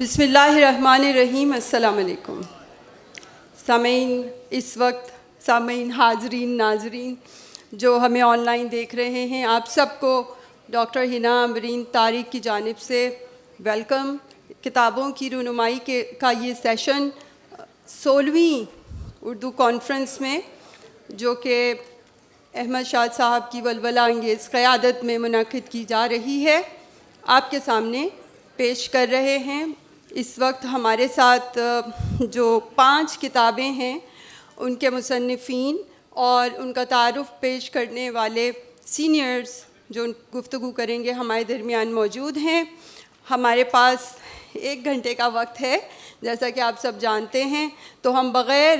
بسم اللہ الرحمن الرحیم. السلام علیکم سامعین. اس وقت سامعین، حاضرین، ناظرین جو ہمیں آن لائن دیکھ رہے ہیں، آپ سب کو ڈاکٹر حنا امبرین طارق کی جانب سے ویلکم. کتابوں کی رونمائی کا یہ سیشن 16ویں اردو کانفرنس میں، جو کہ احمد شاد صاحب کی ولولہ انگیز قیادت میں منعقد کی جا رہی ہے، آپ کے سامنے پیش کر رہے ہیں. اس وقت ہمارے ساتھ جو 5 کتابیں ہیں ان کے مصنفین اور ان کا تعارف پیش کرنے والے سینئرز جو گفتگو کریں گے ہمارے درمیان موجود ہیں. ہمارے پاس 1 گھنٹے کا وقت ہے جیسا کہ آپ سب جانتے ہیں، تو ہم بغیر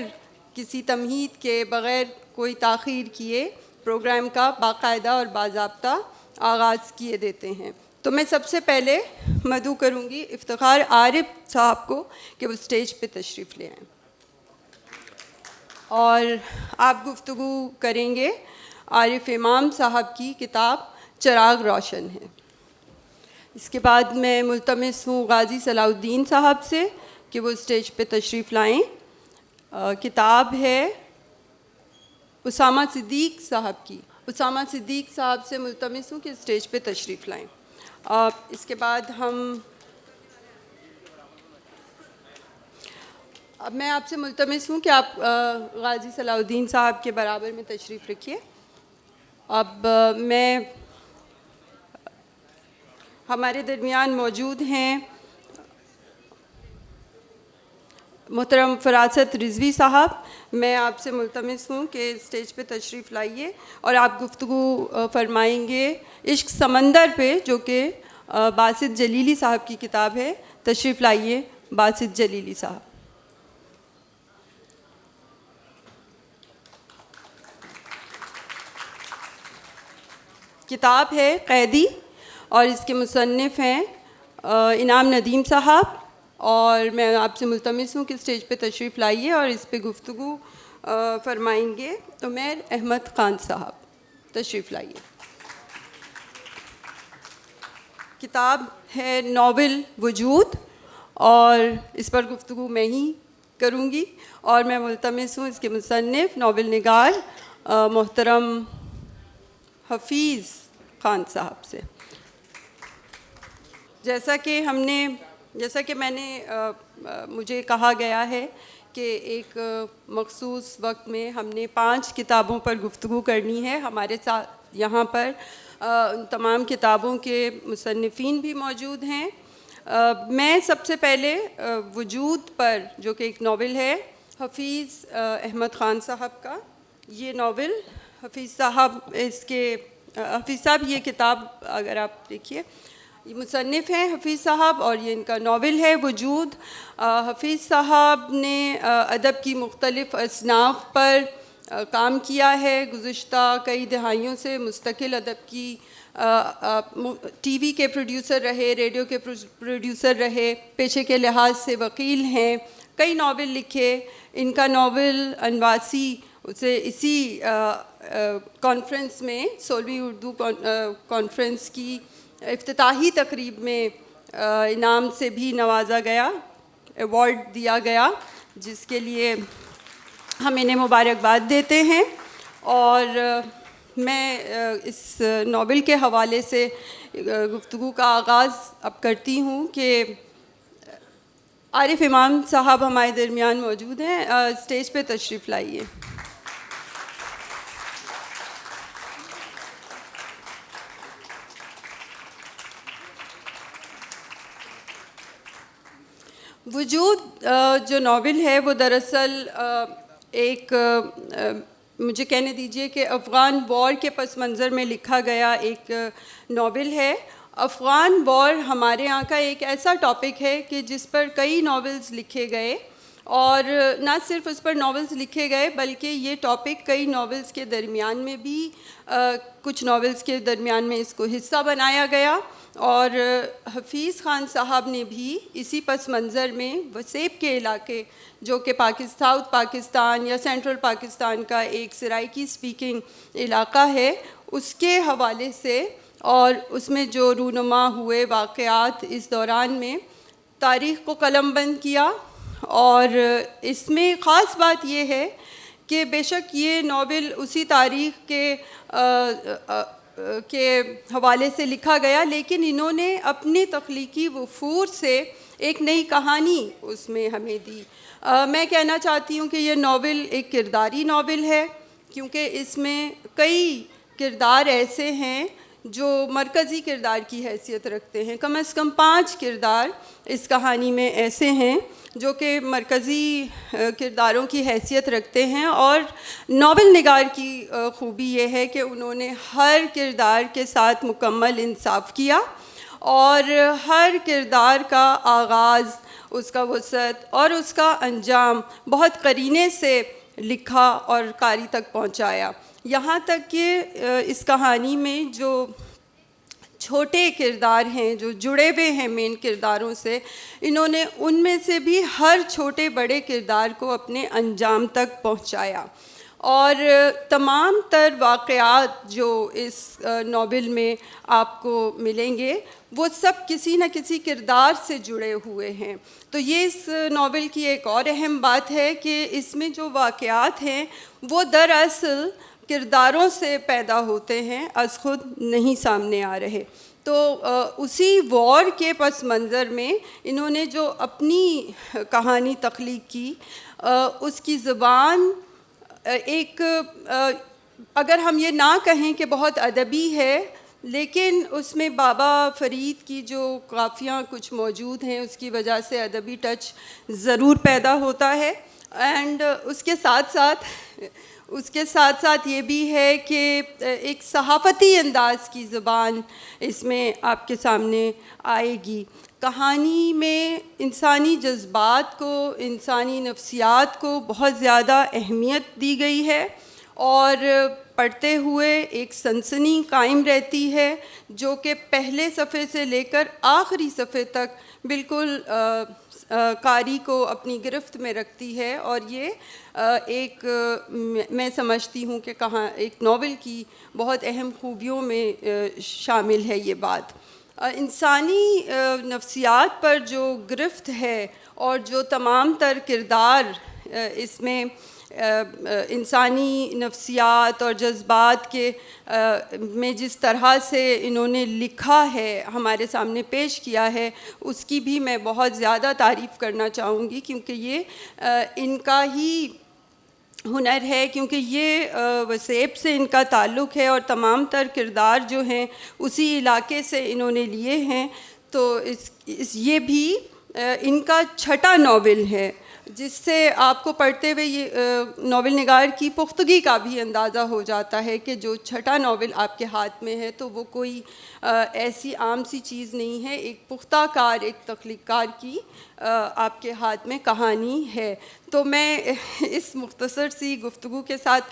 کسی تمہید کے، بغیر کوئی تاخیر کیے پروگرام کا باقاعدہ اور باضابطہ آغاز کیے دیتے ہیں. تو میں سب سے پہلے مدعو کروں گی افتخار عارف صاحب کو کہ وہ اسٹیج پہ تشریف لے آئیں اور آپ گفتگو کریں گے عارف امام صاحب کی کتاب چراغ روشن ہے. اس کے بعد میں ملتمس ہوں غازی صلاح الدین صاحب سے کہ وہ اسٹیج پہ تشریف لائیں. کتاب ہے اسامہ صدیق صاحب کی. اسامہ صدیق صاحب سے ملتمس ہوں کہ اسٹیج پہ تشریف لائیں. اس کے بعد اب میں آپ سے ملتمس ہوں کہ آپ غازی صلاح الدین صاحب کے برابر میں تشریف رکھیے. اب میں ہمارے درمیان موجود ہیں محترم فراست رضوی صاحب. میں آپ سے ملتمس ہوں کہ اسٹیج پہ تشریف لائیے اور آپ گفتگو فرمائیں گے عشق سمندر پہ، جو کہ باسط جلیلی صاحب کی کتاب ہے. تشریف لائیے باسط جلیلی صاحب. کتاب ہے قیدی اور اس کے مصنف ہیں انعام ندیم صاحب. اور میں آپ سے ملتمس ہوں کہ اسٹیج پہ تشریف لائیے اور اس پہ گفتگو فرمائیں گے عمیر احمد خان صاحب. تشریف لائیے. کتاب ہے ناول وجود اور اس پر گفتگو میں ہی کروں گی اور میں ملتمس ہوں اس کے مصنف ناول نگار محترم حفیظ خان صاحب سے. جیسا کہ میں نے مجھے کہا گیا ہے کہ ایک مخصوص وقت میں ہم نے 5 کتابوں پر گفتگو کرنی ہے. ہمارے ساتھ یہاں پر ان تمام کتابوں کے مصنفین بھی موجود ہیں. میں سب سے پہلے وجود پر، جو کہ ایک ناول ہے حفیظ احمد خان صاحب کا، یہ ناول حفیظ صاحب یہ کتاب اگر آپ دیکھیے، یہ مصنف ہیں حفیظ صاحب اور یہ ان کا ناول ہے وجود. حفیظ صاحب نے ادب کی مختلف اصناف پر کام کیا ہے. گزشتہ کئی دہائیوں سے مستقل ادب کی ٹی وی کے پروڈیوسر رہے، ریڈیو کے پروڈیوسر رہے، پیشے کے لحاظ سے وکیل ہیں. کئی ناول لکھے. ان کا ناول انواسی اسے اسی کانفرنس میں 16ویں اردو کانفرنس کی افتتاحی تقریب میں انعام سے بھی نوازا گیا، ایوارڈ دیا گیا، جس کے لیے ہم انہیں مبارکباد دیتے ہیں. اور میں اس ناول کے حوالے سے گفتگو کا آغاز اب کرتی ہوں کہ عارف امام صاحب ہمارے درمیان موجود ہیں. اسٹیج پہ تشریف لائیے. وجود جو ناول ہے وہ دراصل ایک مجھے کہنے دیجیے کہ افغان وار کے پس منظر میں لکھا گیا ایک ناول ہے. افغان وار ہمارے یہاں کا ایک ایسا ٹاپک ہے کہ جس پر کئی ناولز لکھے گئے، اور نہ صرف اس پر ناولز لکھے گئے بلکہ یہ ٹاپک کئی ناولز کے درمیان میں بھی کچھ ناولز کے درمیان میں اس کو حصہ بنایا گیا. اور حفیظ خان صاحب نے بھی اسی پس منظر میں وسیب کے علاقے، جو کہ ساؤتھ پاکستان یا سینٹرل پاکستان کا ایک سرائکی سپیکنگ علاقہ ہے، اس کے حوالے سے اور اس میں جو رونما ہوئے واقعات اس دوران میں تاریخ کو قلم بند کیا، اور اس میں خاص بات یہ ہے کہ بے شک یہ ناول اسی تاریخ کے حوالے سے لکھا گیا، لیکن انہوں نے اپنے تخلیقی وفور سے ایک نئی کہانی اس میں ہمیں دی۔ میں کہنا چاہتی ہوں کہ یہ ناول ایک کرداری ناول ہے، کیونکہ اس میں کئی کردار ایسے ہیں جو مرکزی کردار کی حیثیت رکھتے ہیں۔ کم از کم 5 کردار اس کہانی میں ایسے ہیں جو کہ مرکزی کرداروں کی حیثیت رکھتے ہیں، اور ناول نگار کی خوبی یہ ہے کہ انہوں نے ہر کردار کے ساتھ مکمل انصاف کیا، اور ہر کردار کا آغاز، اس کا وسعت اور اس کا انجام بہت قرینے سے لکھا اور قاری تک پہنچایا۔ یہاں تک کہ اس کہانی میں جو چھوٹے کردار ہیں جو جڑے ہوئے ہیں مین کرداروں سے، انہوں نے ان میں سے بھی ہر چھوٹے بڑے کردار کو اپنے انجام تک پہنچایا، اور تمام تر واقعات جو اس ناول میں آپ کو ملیں گے وہ سب کسی نہ کسی کردار سے جڑے ہوئے ہیں۔ تو یہ اس ناول کی ایک اور اہم بات ہے کہ اس میں جو واقعات ہیں وہ دراصل کرداروں سے پیدا ہوتے ہیں، از خود نہیں سامنے آ رہے۔ تو اسی وار کے پس منظر میں انہوں نے جو اپنی کہانی تخلیق کی، اس کی زبان ایک اگر ہم یہ نہ کہیں کہ بہت ادبی ہے، لیکن اس میں بابا فرید کی جو قافیہ کچھ موجود ہیں اس کی وجہ سے ادبی ٹچ ضرور پیدا ہوتا ہے، اینڈ اس کے ساتھ ساتھ یہ بھی ہے کہ ایک صحافتی انداز کی زبان اس میں آپ کے سامنے آئے گی۔ کہانی میں انسانی جذبات کو، انسانی نفسیات کو بہت زیادہ اہمیت دی گئی ہے، اور پڑھتے ہوئے ایک سنسنی قائم رہتی ہے جو کہ پہلے صفحے سے لے کر آخری صفحے تک بالکل قاری کو اپنی گرفت میں رکھتی ہے، اور یہ ایک میں سمجھتی ہوں کہ ایک ناول کی بہت اہم خوبیوں میں شامل ہے یہ بات۔ انسانی نفسیات پر جو گرفت ہے اور جو تمام تر کردار اس میں انسانی نفسیات اور جذبات کے میں جس طرح سے انہوں نے لکھا ہے، ہمارے سامنے پیش کیا ہے، اس کی بھی میں بہت زیادہ تعریف کرنا چاہوں گی، کیونکہ یہ ان کا ہی ہنر ہے، کیونکہ یہ وسیب سے ان کا تعلق ہے، اور تمام تر کردار جو ہیں اسی علاقے سے انہوں نے لیے ہیں۔ تو یہ بھی ان کا چھٹا ناول ہے، جس سے آپ کو پڑھتے ہوئے یہ ناول نگار کی پختگی کا بھی اندازہ ہو جاتا ہے کہ جو چھٹا ناول آپ کے ہاتھ میں ہے تو وہ کوئی ایسی عام سی چیز نہیں ہے، ایک پختہ کار، ایک تخلیق کار کی آپ کے ہاتھ میں کہانی ہے۔ تو میں اس مختصر سی گفتگو کے ساتھ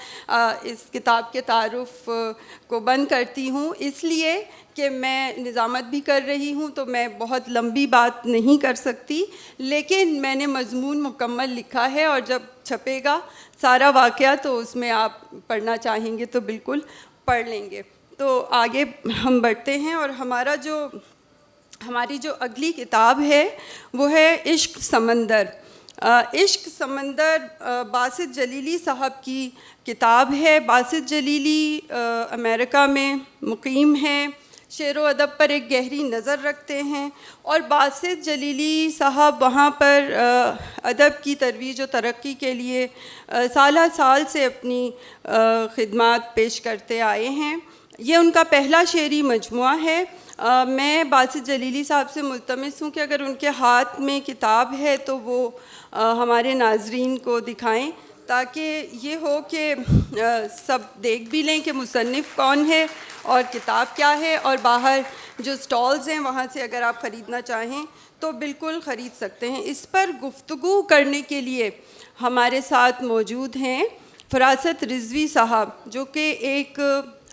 اس کتاب کے تعارف کو بند کرتی ہوں، اس لیے کہ میں نظامت بھی کر رہی ہوں تو میں بہت لمبی بات نہیں کر سکتی، لیکن میں نے مضمون مکمل لکھا ہے، اور جب چھپے گا سارا واقعہ تو اس میں آپ پڑھنا چاہیں گے تو بالکل پڑھ لیں گے۔ تو آگے ہم بڑھتے ہیں، اور ہماری جو اگلی کتاب ہے وہ ہے عشق سمندر۔ عشق سمندر باسط جلیلی صاحب کی کتاب ہے۔ باسط جلیلی امریکہ میں مقیم ہیں، شعر و ادب پر ایک گہری نظر رکھتے ہیں، اور باسط جلیلی صاحب وہاں پر ادب کی ترویج و ترقی کے لیے سالہ سال سے اپنی خدمات پیش کرتے آئے ہیں۔ یہ ان کا پہلا شعری مجموعہ ہے۔ میں باسط جلیلی صاحب سے ملتمس ہوں کہ اگر ان کے ہاتھ میں کتاب ہے تو وہ ہمارے ناظرین کو دکھائیں، تاکہ یہ ہو کہ سب دیکھ بھی لیں کہ مصنف کون ہے اور کتاب کیا ہے، اور باہر جو سٹالز ہیں وہاں سے اگر آپ خریدنا چاہیں تو بالکل خرید سکتے ہیں۔ اس پر گفتگو کرنے کے لیے ہمارے ساتھ موجود ہیں فراست رضوی صاحب، جو کہ ایک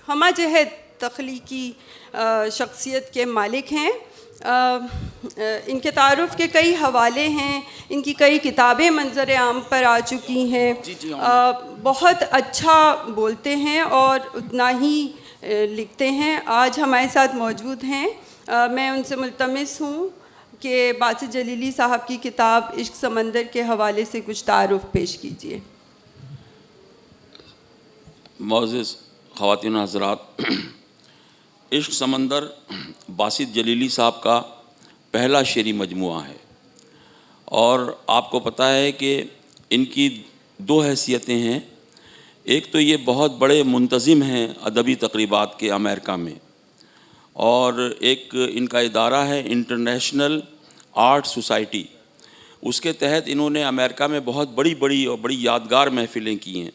ہمہ جہت تخلیقی شخصیت کے مالک ہیں۔ ان کے تعارف کے کئی حوالے ہیں، ان کی کئی کتابیں منظر عام پر آ چکی ہیں۔ بہت اچھا بولتے ہیں اور اتنا ہی لکھتے ہیں۔ آج ہمارے ساتھ موجود ہیں، میں ان سے ملتمس ہوں کہ باسط جلیلی صاحب کی کتاب عشق سمندر کے حوالے سے کچھ تعارف پیش کیجیے۔ معزز خواتین و حضرات، عشق سمندر باسط جلیلی صاحب کا پہلا شعری مجموعہ ہے، اور آپ کو پتہ ہے کہ ان کی دو حیثیتیں ہیں۔ ایک تو یہ بہت بڑے منتظم ہیں ادبی تقریبات کے امریکہ میں، اور ایک ان کا ادارہ ہے انٹرنیشنل آرٹ سوسائٹی، اس کے تحت انہوں نے امریکہ میں بہت بڑی اور بڑی یادگار محفلیں کی ہیں۔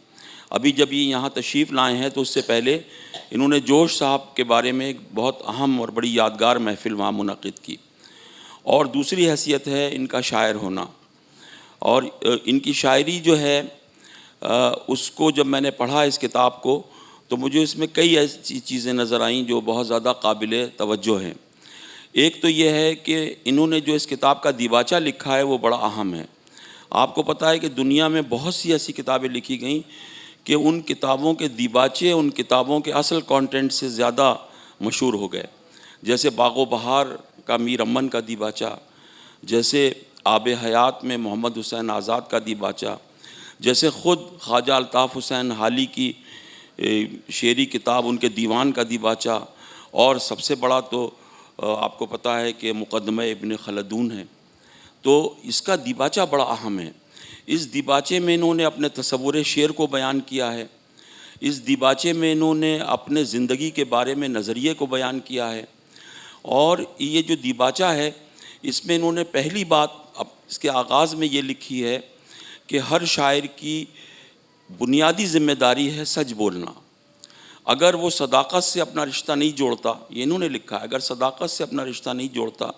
ابھی جب یہ یہاں تشریف لائے ہیں تو اس سے پہلے انہوں نے جوش صاحب کے بارے میں ایک بہت اہم اور بڑی یادگار محفل وہاں منعقد کی۔ اور دوسری حیثیت ہے ان کا شاعر ہونا، اور ان کی شاعری جو ہے اس کو جب میں نے پڑھا اس کتاب کو تو مجھے اس میں کئی ایسی چیزیں نظر آئیں جو بہت زیادہ قابل توجہ ہیں۔ ایک تو یہ ہے کہ انہوں نے جو اس کتاب کا دیباچہ لکھا ہے وہ بڑا اہم ہے۔ آپ کو پتہ ہے کہ دنیا میں بہت سی ایسی کتابیں لکھی گئیں کہ ان کتابوں کے دیباچے ان کتابوں کے اصل کانٹینٹ سے زیادہ مشہور ہو گئے، جیسے باغ و بہار کا میر امن کا دیباچہ، جیسے آب حیات میں محمد حسین آزاد کا دیباچہ، جیسے خود خواجہ الطاف حسین حالی کی شعری کتاب ان کے دیوان کا دیباچہ، اور سب سے بڑا تو آپ کو پتہ ہے کہ مقدمہ ابن خلدون ہے۔ تو اس کا دیباچہ بڑا اہم ہے۔ اس دیباچے میں انہوں نے اپنے تصور شعر کو بیان کیا ہے، اس دیباچے میں انہوں نے اپنے زندگی کے بارے میں نظریے کو بیان کیا ہے، اور یہ جو دیباچہ ہے اس میں انہوں نے پہلی بات اس کے آغاز میں یہ لکھی ہے کہ ہر شاعر کی بنیادی ذمہ داری ہے سچ بولنا۔ اگر وہ صداقت سے اپنا رشتہ نہیں جوڑتا، یہ انہوں نے لکھا ہے، اگر صداقت سے اپنا رشتہ نہیں جوڑتا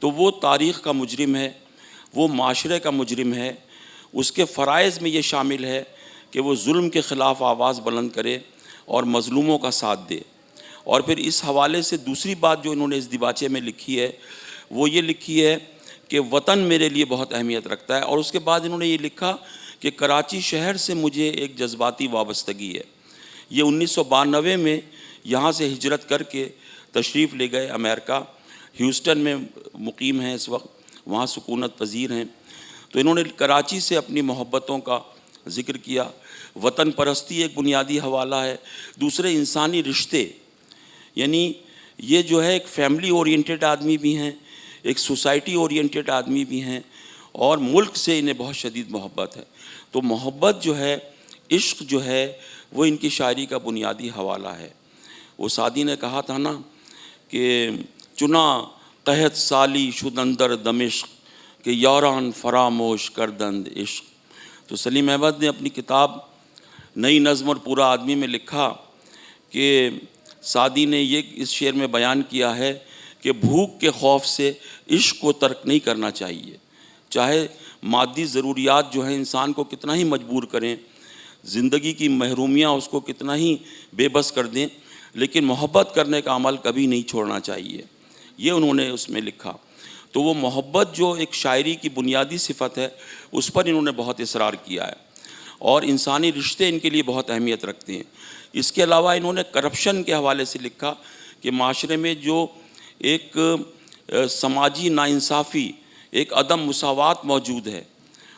تو وہ تاریخ کا مجرم ہے، وہ معاشرے کا مجرم ہے۔ اس کے فرائض میں یہ شامل ہے کہ وہ ظلم کے خلاف آواز بلند کرے اور مظلوموں کا ساتھ دے۔ اور پھر اس حوالے سے دوسری بات جو انہوں نے اس دیباچے میں لکھی ہے وہ یہ لکھی ہے کہ وطن میرے لیے بہت اہمیت رکھتا ہے، اور اس کے بعد انہوں نے یہ لکھا کہ کراچی شہر سے مجھے ایک جذباتی وابستگی ہے۔ یہ 1992 میں یہاں سے ہجرت کر کے تشریف لے گئے امریکہ، ہیوسٹن میں مقیم ہیں اس وقت، وہاں سکونت پذیر ہیں۔ تو انہوں نے کراچی سے اپنی محبتوں کا ذکر کیا۔ وطن پرستی ایک بنیادی حوالہ ہے، دوسرے انسانی رشتے، یعنی یہ جو ہے ایک فیملی اورینٹڈ آدمی بھی ہیں، ایک سوسائٹی اورینٹڈ آدمی بھی ہیں، اور ملک سے انہیں بہت شدید محبت ہے۔ تو محبت جو ہے، عشق جو ہے، وہ ان کی شاعری کا بنیادی حوالہ ہے۔ وہ سعدی نے کہا تھا نا کہ چنا قحط سالی شدندر دمشق کہ یاران فراموش کردند عشق۔ تو سلیم احمد نے اپنی کتاب نئی نظم اور پورا آدمی میں لکھا کہ سعدی نے یہ اس شعر میں بیان کیا ہے کہ بھوک کے خوف سے عشق کو ترک نہیں کرنا چاہیے، چاہے مادی ضروریات جو ہیں انسان کو کتنا ہی مجبور کریں، زندگی کی محرومیاں اس کو کتنا ہی بے بس کر دیں، لیکن محبت کرنے کا عمل کبھی نہیں چھوڑنا چاہیے، یہ انہوں نے اس میں لکھا۔ تو وہ محبت جو ایک شاعری کی بنیادی صفت ہے اس پر انہوں نے بہت اصرار کیا ہے، اور انسانی رشتے ان کے لیے بہت اہمیت رکھتے ہیں۔ اس کے علاوہ انہوں نے کرپشن کے حوالے سے لکھا کہ معاشرے میں جو ایک سماجی ناانصافی، ایک عدم مساوات موجود ہے،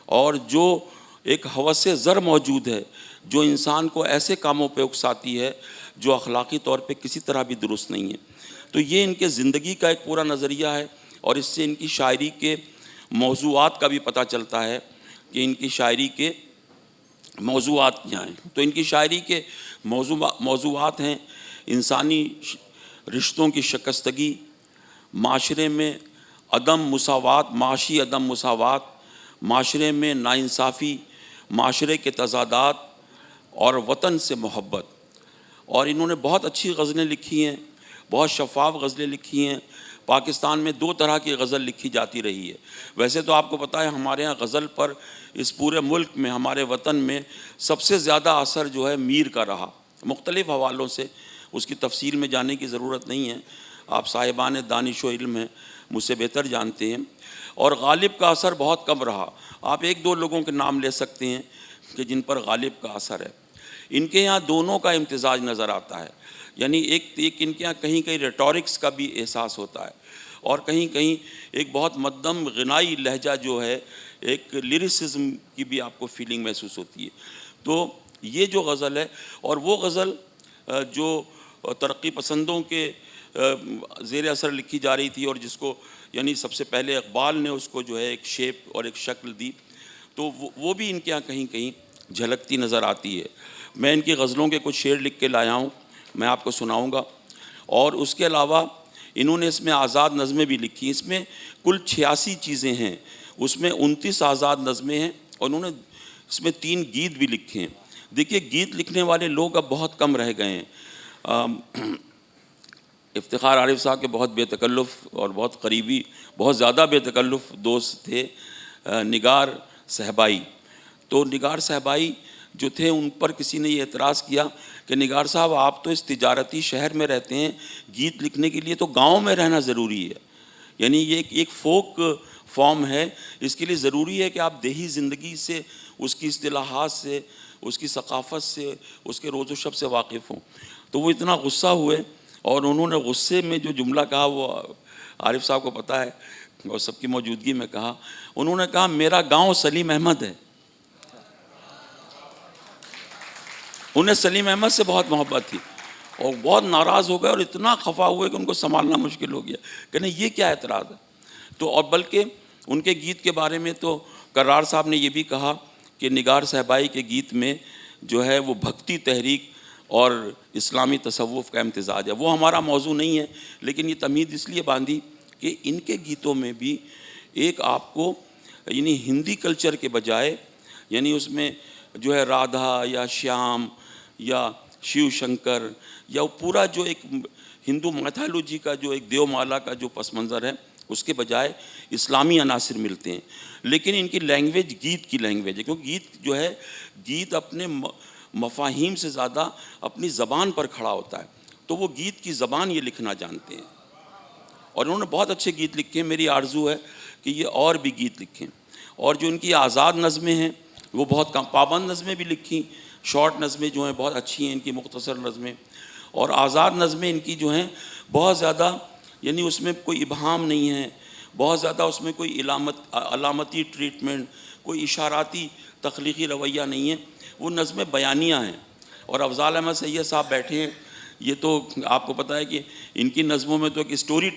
اور جو ایک ہوس زر موجود ہے جو انسان کو ایسے کاموں پہ اکساتی ہے جو اخلاقی طور پہ کسی طرح بھی درست نہیں ہے۔ تو یہ ان کے زندگی کا ایک پورا نظریہ ہے، اور اس سے ان کی شاعری کے موضوعات کا بھی پتہ چلتا ہے کہ ان کی شاعری کے موضوعات کیا ہیں۔ تو ان کی شاعری کے موضوعات ہیں انسانی رشتوں کی شکستگی، معاشرے میں عدم مساوات، معاشی عدم مساوات، معاشرے میں ناانصافی، معاشرے کے تضادات، اور وطن سے محبت۔ اور انہوں نے بہت اچھی غزلیں لکھی ہیں، بہت شفاف غزلیں لکھی ہیں۔ پاکستان میں دو طرح کی غزل لکھی جاتی رہی ہے۔ ویسے تو آپ کو پتہ ہے ہمارے ہاں غزل پر اس پورے ملک میں، ہمارے وطن میں سب سے زیادہ اثر جو ہے میر کا رہا، مختلف حوالوں سے، اس کی تفصیل میں جانے کی ضرورت نہیں ہے، آپ صاحبان دانش و علم ہیں، مجھ سے بہتر جانتے ہیں۔ اور غالب کا اثر بہت کم رہا۔ آپ ایک دو لوگوں کے نام لے سکتے ہیں کہ جن پر غالب کا اثر ہے۔ ان کے یہاں دونوں کا امتزاج نظر آتا ہے، یعنی ایک ان کے یہاں کہیں کہیں ریٹورکس کا بھی احساس ہوتا ہے، اور کہیں کہیں ایک بہت مدھم غنائی لہجہ جو ہے، ایک لیریسزم کی بھی آپ کو فیلنگ محسوس ہوتی ہے. تو یہ جو غزل ہے، اور وہ غزل جو ترقی پسندوں کے زیر اثر لکھی جا رہی تھی، اور جس کو یعنی سب سے پہلے اقبال نے اس کو جو ہے ایک شیپ اور ایک شکل دی، تو وہ بھی ان کے یہاں کہیں کہیں جھلکتی نظر آتی ہے. میں ان کی غزلوں کے کچھ شعر لکھ کے لایا ہوں، میں آپ کو سناؤں گا. اور اس کے علاوہ انہوں نے اس میں آزاد نظمیں بھی لکھی. اس میں کل 86 چیزیں ہیں، اس میں 29 آزاد نظمیں ہیں، اور انہوں نے اس میں 3 گیت بھی لکھے ہیں. دیکھیے گیت لکھنے والے لوگ اب بہت کم رہ گئے ہیں. افتخار عارف صاحب کے بہت بے تکلف اور بہت قریبی، بہت زیادہ بے تکلف دوست تھے نگار صہبائی. تو نگار صہبائی جو تھے، ان پر کسی نے یہ اعتراض کیا کہ نگار صاحب آپ تو اس تجارتی شہر میں رہتے ہیں، گیت لکھنے کے لیے تو گاؤں میں رہنا ضروری ہے. یعنی یہ ایک فوک فارم ہے، اس کے لیے ضروری ہے کہ آپ دیہی زندگی سے، اس کی اصطلاحات سے، اس کی ثقافت سے، اس کے روز و شب سے واقف ہوں. تو وہ اتنا غصہ ہوئے، اور انہوں نے غصے میں جو جملہ کہا وہ عارف صاحب کو پتہ ہے، اور سب کی موجودگی میں کہا. انہوں نے کہا میرا گاؤں سلیم احمد ہے. انہیں سلیم احمد سے بہت محبت تھی، اور بہت ناراض ہو گئے، اور اتنا خفا ہوئے کہ ان کو سنبھالنا مشکل ہو گیا کہ نہیں یہ کیا اعتراض ہے. تو اور بلکہ ان کے گیت کے بارے میں تو کرار صاحب نے یہ بھی کہا کہ نگار صہبائی کے گیت میں جو ہے وہ بھکتی تحریک اور اسلامی تصوف کا امتزاج ہے. وہ ہمارا موضوع نہیں ہے، لیکن یہ تمہید اس لیے باندھی کہ ان کے گیتوں میں بھی ایک آپ کو یعنی ہندی کلچر کے بجائے، یعنی اس میں جو ہے رادھا یا شیام یا شیو شنکر یا وہ پورا جو ایک ہندو میتھالوجی کا جو ایک دیو مالا کا جو پس منظر ہے، اس کے بجائے اسلامی عناصر ملتے ہیں. لیکن ان کی لینگویج گیت کی لینگویج ہے، کیونکہ گیت جو ہے، گیت اپنے مفاہیم سے زیادہ اپنی زبان پر کھڑا ہوتا ہے. تو وہ گیت کی زبان یہ لکھنا جانتے ہیں، اور انہوں نے بہت اچھے گیت لکھے ہیں. میری آرزو ہے کہ یہ اور بھی گیت لکھیں. اور جو ان کی آزاد نظمیں ہیں وہ بہت کم، پابند نظمیں بھی لکھی، شارٹ نظمیں جو ہیں بہت اچھی ہیں ان کی، مختصر نظمیں. اور آزاد نظمیں ان کی جو ہیں بہت زیادہ، یعنی اس میں کوئی ابہام نہیں ہے، بہت زیادہ اس میں کوئی علامتی ٹریٹمنٹ، کوئی اشاراتی تخلیقی رویہ نہیں ہے. وہ نظمیں بیانیہ ہیں. اور افضال احمد سید صاحب بیٹھے ہیں، یہ تو آپ کو پتہ ہے کہ ان کی نظموں میں تو ایک اسٹوری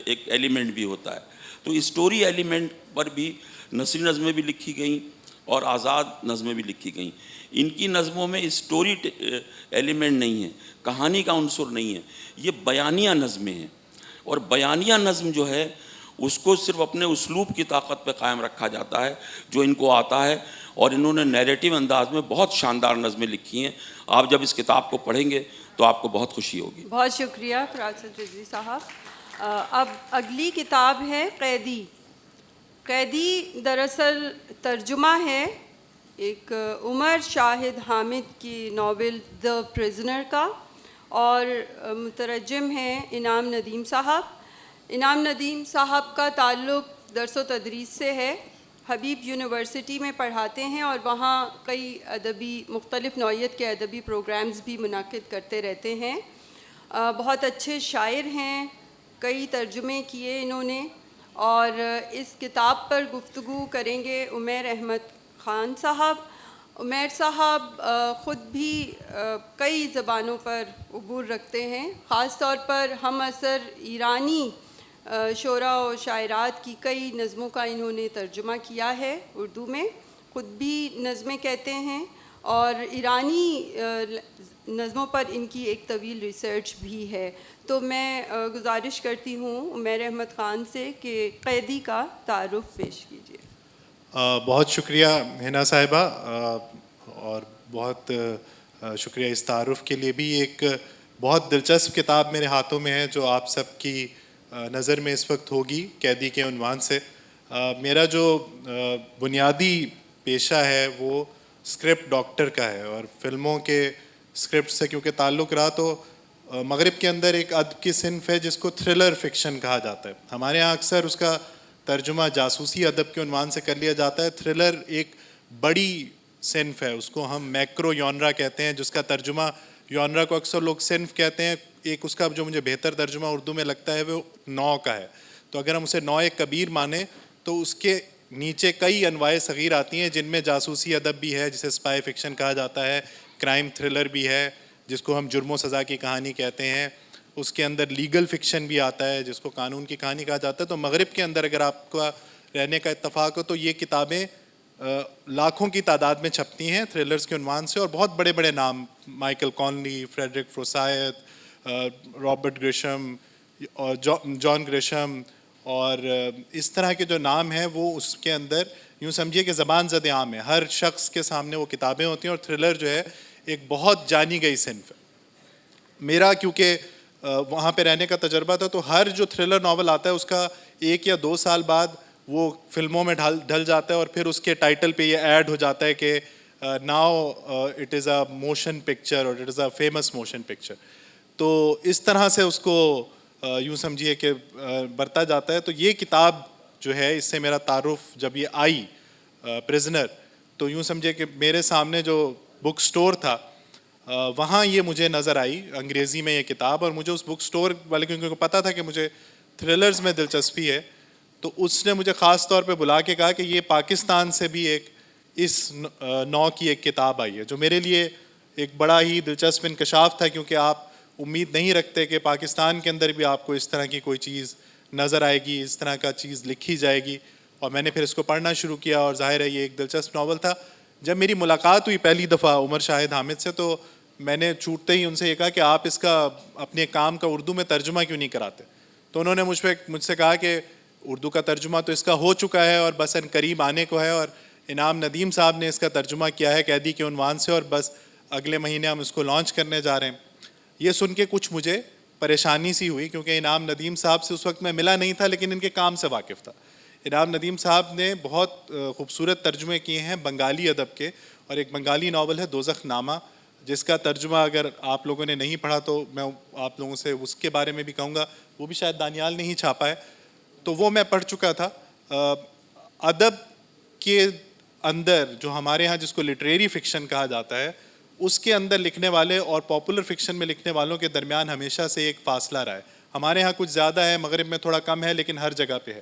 ایک ایلیمنٹ بھی ہوتا ہے. تو اسٹوری ایلیمنٹ پر بھی نثری نظمیں بھی لکھی گئیں اور آزاد نظمیں بھی لکھی گئیں. ان کی نظموں میں اسٹوری ایلیمنٹ نہیں ہے، کہانی کا عنصر نہیں ہے، یہ بیانیہ نظمیں ہیں. اور بیانیہ نظم جو ہے اس کو صرف اپنے اسلوب کی طاقت پہ قائم رکھا جاتا ہے جو ان کو آتا ہے. اور انہوں نے نیریٹو انداز میں بہت شاندار نظمیں لکھی ہیں. آپ جب اس کتاب کو پڑھیں گے تو آپ کو بہت خوشی ہوگی. بہت شکریہ فراست رضوی صاحب. اب اگلی کتاب ہے قیدی. قیدی دراصل ترجمہ ہے ایک عمر شاہد حامد کی ناول دی پرزنر کا، اور مترجم ہیں انعام ندیم صاحب. انعام ندیم صاحب کا تعلق درس و تدریس سے ہے. حبیب یونیورسٹی میں پڑھاتے ہیں، اور وہاں کئی ادبی مختلف نوعیت کے ادبی پروگرامز بھی منعقد کرتے رہتے ہیں. بہت اچھے شاعر ہیں، کئی ترجمے کیے انہوں نے. اور اس کتاب پر گفتگو کریں گے عمیر احمد خان صاحب. عمیر صاحب خود بھی کئی زبانوں پر عبور رکھتے ہیں، خاص طور پر ہم عصر ایرانی شعراء و شاعرات کی کئی نظموں کا انہوں نے ترجمہ کیا ہے اردو میں. خود بھی نظمیں کہتے ہیں، اور ایرانی نظموں پر ان کی ایک طویل ریسرچ بھی ہے. تو میں گزارش کرتی ہوں عمیر احمد خان سے کہ قیدی کا تعارف پیش کیجیے. بہت شکریہ حنا صاحبہ، اور بہت شکریہ اس تعارف کے لیے بھی. ایک بہت دلچسپ کتاب میرے ہاتھوں میں ہے جو آپ سب کی نظر میں اس وقت ہوگی قیدی کے عنوان سے. میرا جو بنیادی پیشہ ہے وہ اسکرپٹ ڈاکٹر کا ہے، اور فلموں کے اسکرپٹ سے کیونکہ تعلق رہا تو مغرب کے اندر ایک ادب کی صنف ہے جس کو تھرلر فکشن کہا جاتا ہے. ہمارے ہاں اکثر اس کا ترجمہ جاسوسی ادب کے عنوان سے کر لیا جاتا ہے. تھرلر ایک بڑی صنف ہے، اس کو ہم میکرو یونرا کہتے ہیں، جس کا ترجمہ یونرا کو اکثر لوگ صنف کہتے ہیں، ایک اس کا جو مجھے بہتر ترجمہ اردو میں لگتا ہے وہ نو کا ہے. تو اگر ہم اسے نوع کبیر مانیں تو اس کے نیچے کئی انواع صغیر آتی ہیں جن میں جاسوسی ادب بھی ہے جسے اسپائی فکشن کہا جاتا ہے, کرائم تھرلر بھی ہے جس کو ہم جرم و سزا کی کہانی کہتے ہیں, اس کے اندر لیگل فکشن بھی آتا ہے جس کو قانون کی کہانی کہا جاتا ہے. تو مغرب کے اندر اگر آپ کا رہنے کا اتفاق ہو تو یہ کتابیں لاکھوں کی تعداد میں چھپتی ہیں تھرلرز کے عنوان سے, اور بہت بڑے بڑے نام مائیکل کونلی, فریڈرک فروسائت, رابرٹ گریشم اور جان گریشم اور اس طرح کے جو نام ہیں وہ اس کے اندر یوں سمجھیے کہ زبان زد عام ہے. ہر شخص کے سامنے وہ کتابیں ہوتی ہیں, اور تھرلر جو ہے ایک بہت جانی گئی صنف ہے. میرا کیونکہ وہاں پہ رہنے کا تجربہ تھا تو ہر جو تھرلر ناول آتا ہے اس کا 1 یا 2 سال بعد وہ فلموں میں ڈھل جاتا ہے, اور پھر اس کے ٹائٹل پہ یہ ایڈ ہو جاتا ہے کہ now it is a motion picture اور it is a famous motion picture. تو اس طرح سے اس کو یوں سمجھیے کہ برتا جاتا ہے. تو یہ کتاب جو ہے اس سے میرا تعارف جب یہ آئی پرزنر, تو یوں سمجھے کہ میرے سامنے جو بک سٹور تھا وہاں یہ مجھے نظر آئی انگریزی میں یہ کتاب, اور مجھے اس بک سٹور والے کیونکہ پتہ تھا کہ مجھے تھرلرز میں دلچسپی ہے, تو اس نے مجھے خاص طور پہ بلا کے کہا کہ یہ پاکستان سے بھی ایک اس نوع کی ایک کتاب آئی ہے, جو میرے لیے ایک بڑا ہی دلچسپ انکشاف تھا کیونکہ آپ امید نہیں رکھتے کہ پاکستان کے اندر بھی آپ کو اس طرح کی کوئی چیز نظر آئے گی, اس طرح کا چیز لکھی جائے گی. اور میں نے پھر اس کو پڑھنا شروع کیا, اور ظاہر ہے یہ ایک دلچسپ ناول تھا. جب میری ملاقات ہوئی پہلی دفعہ عمر شاہد حامد سے, تو میں نے چھوٹتے ہی ان سے یہ کہا کہ آپ اس کا اپنے کام کا اردو میں ترجمہ کیوں نہیں کراتے. تو انہوں نے مجھ سے کہا کہ اردو کا ترجمہ تو اس کا ہو چکا ہے اور بس ان قریب آنے کو ہے, اور انعام ندیم صاحب نے اس کا ترجمہ کیا ہے قیدی کے عنوان سے, اور بس اگلے مہینے ہم اس کو لانچ کرنے جا رہے ہیں. یہ سن کے کچھ مجھے پریشانی سی ہوئی کیونکہ انعام ندیم صاحب سے اس وقت میں ملا نہیں تھا, لیکن ان کے کام سے واقف تھا. انعام ندیم صاحب نے بہت خوبصورت ترجمے کیے ہیں بنگالی ادب کے, اور ایک بنگالی ناول ہے دوزخ نامہ, جس کا ترجمہ اگر آپ لوگوں نے نہیں پڑھا تو میں آپ لوگوں سے اس کے بارے میں بھی کہوں گا, وہ بھی شاید دانیال نے ہی چھاپا ہے, تو وہ میں پڑھ چکا تھا. ادب کے اندر جو ہمارے ہاں جس کو لٹریری فکشن کہا جاتا ہے, اس کے اندر لکھنے والے اور پاپولر فکشن میں لکھنے والوں کے درمیان ہمیشہ سے ایک فاصلہ رہا ہے. ہمارے ہاں کچھ زیادہ ہے, مغرب میں تھوڑا کم ہے, لیکن ہر جگہ پہ ہے.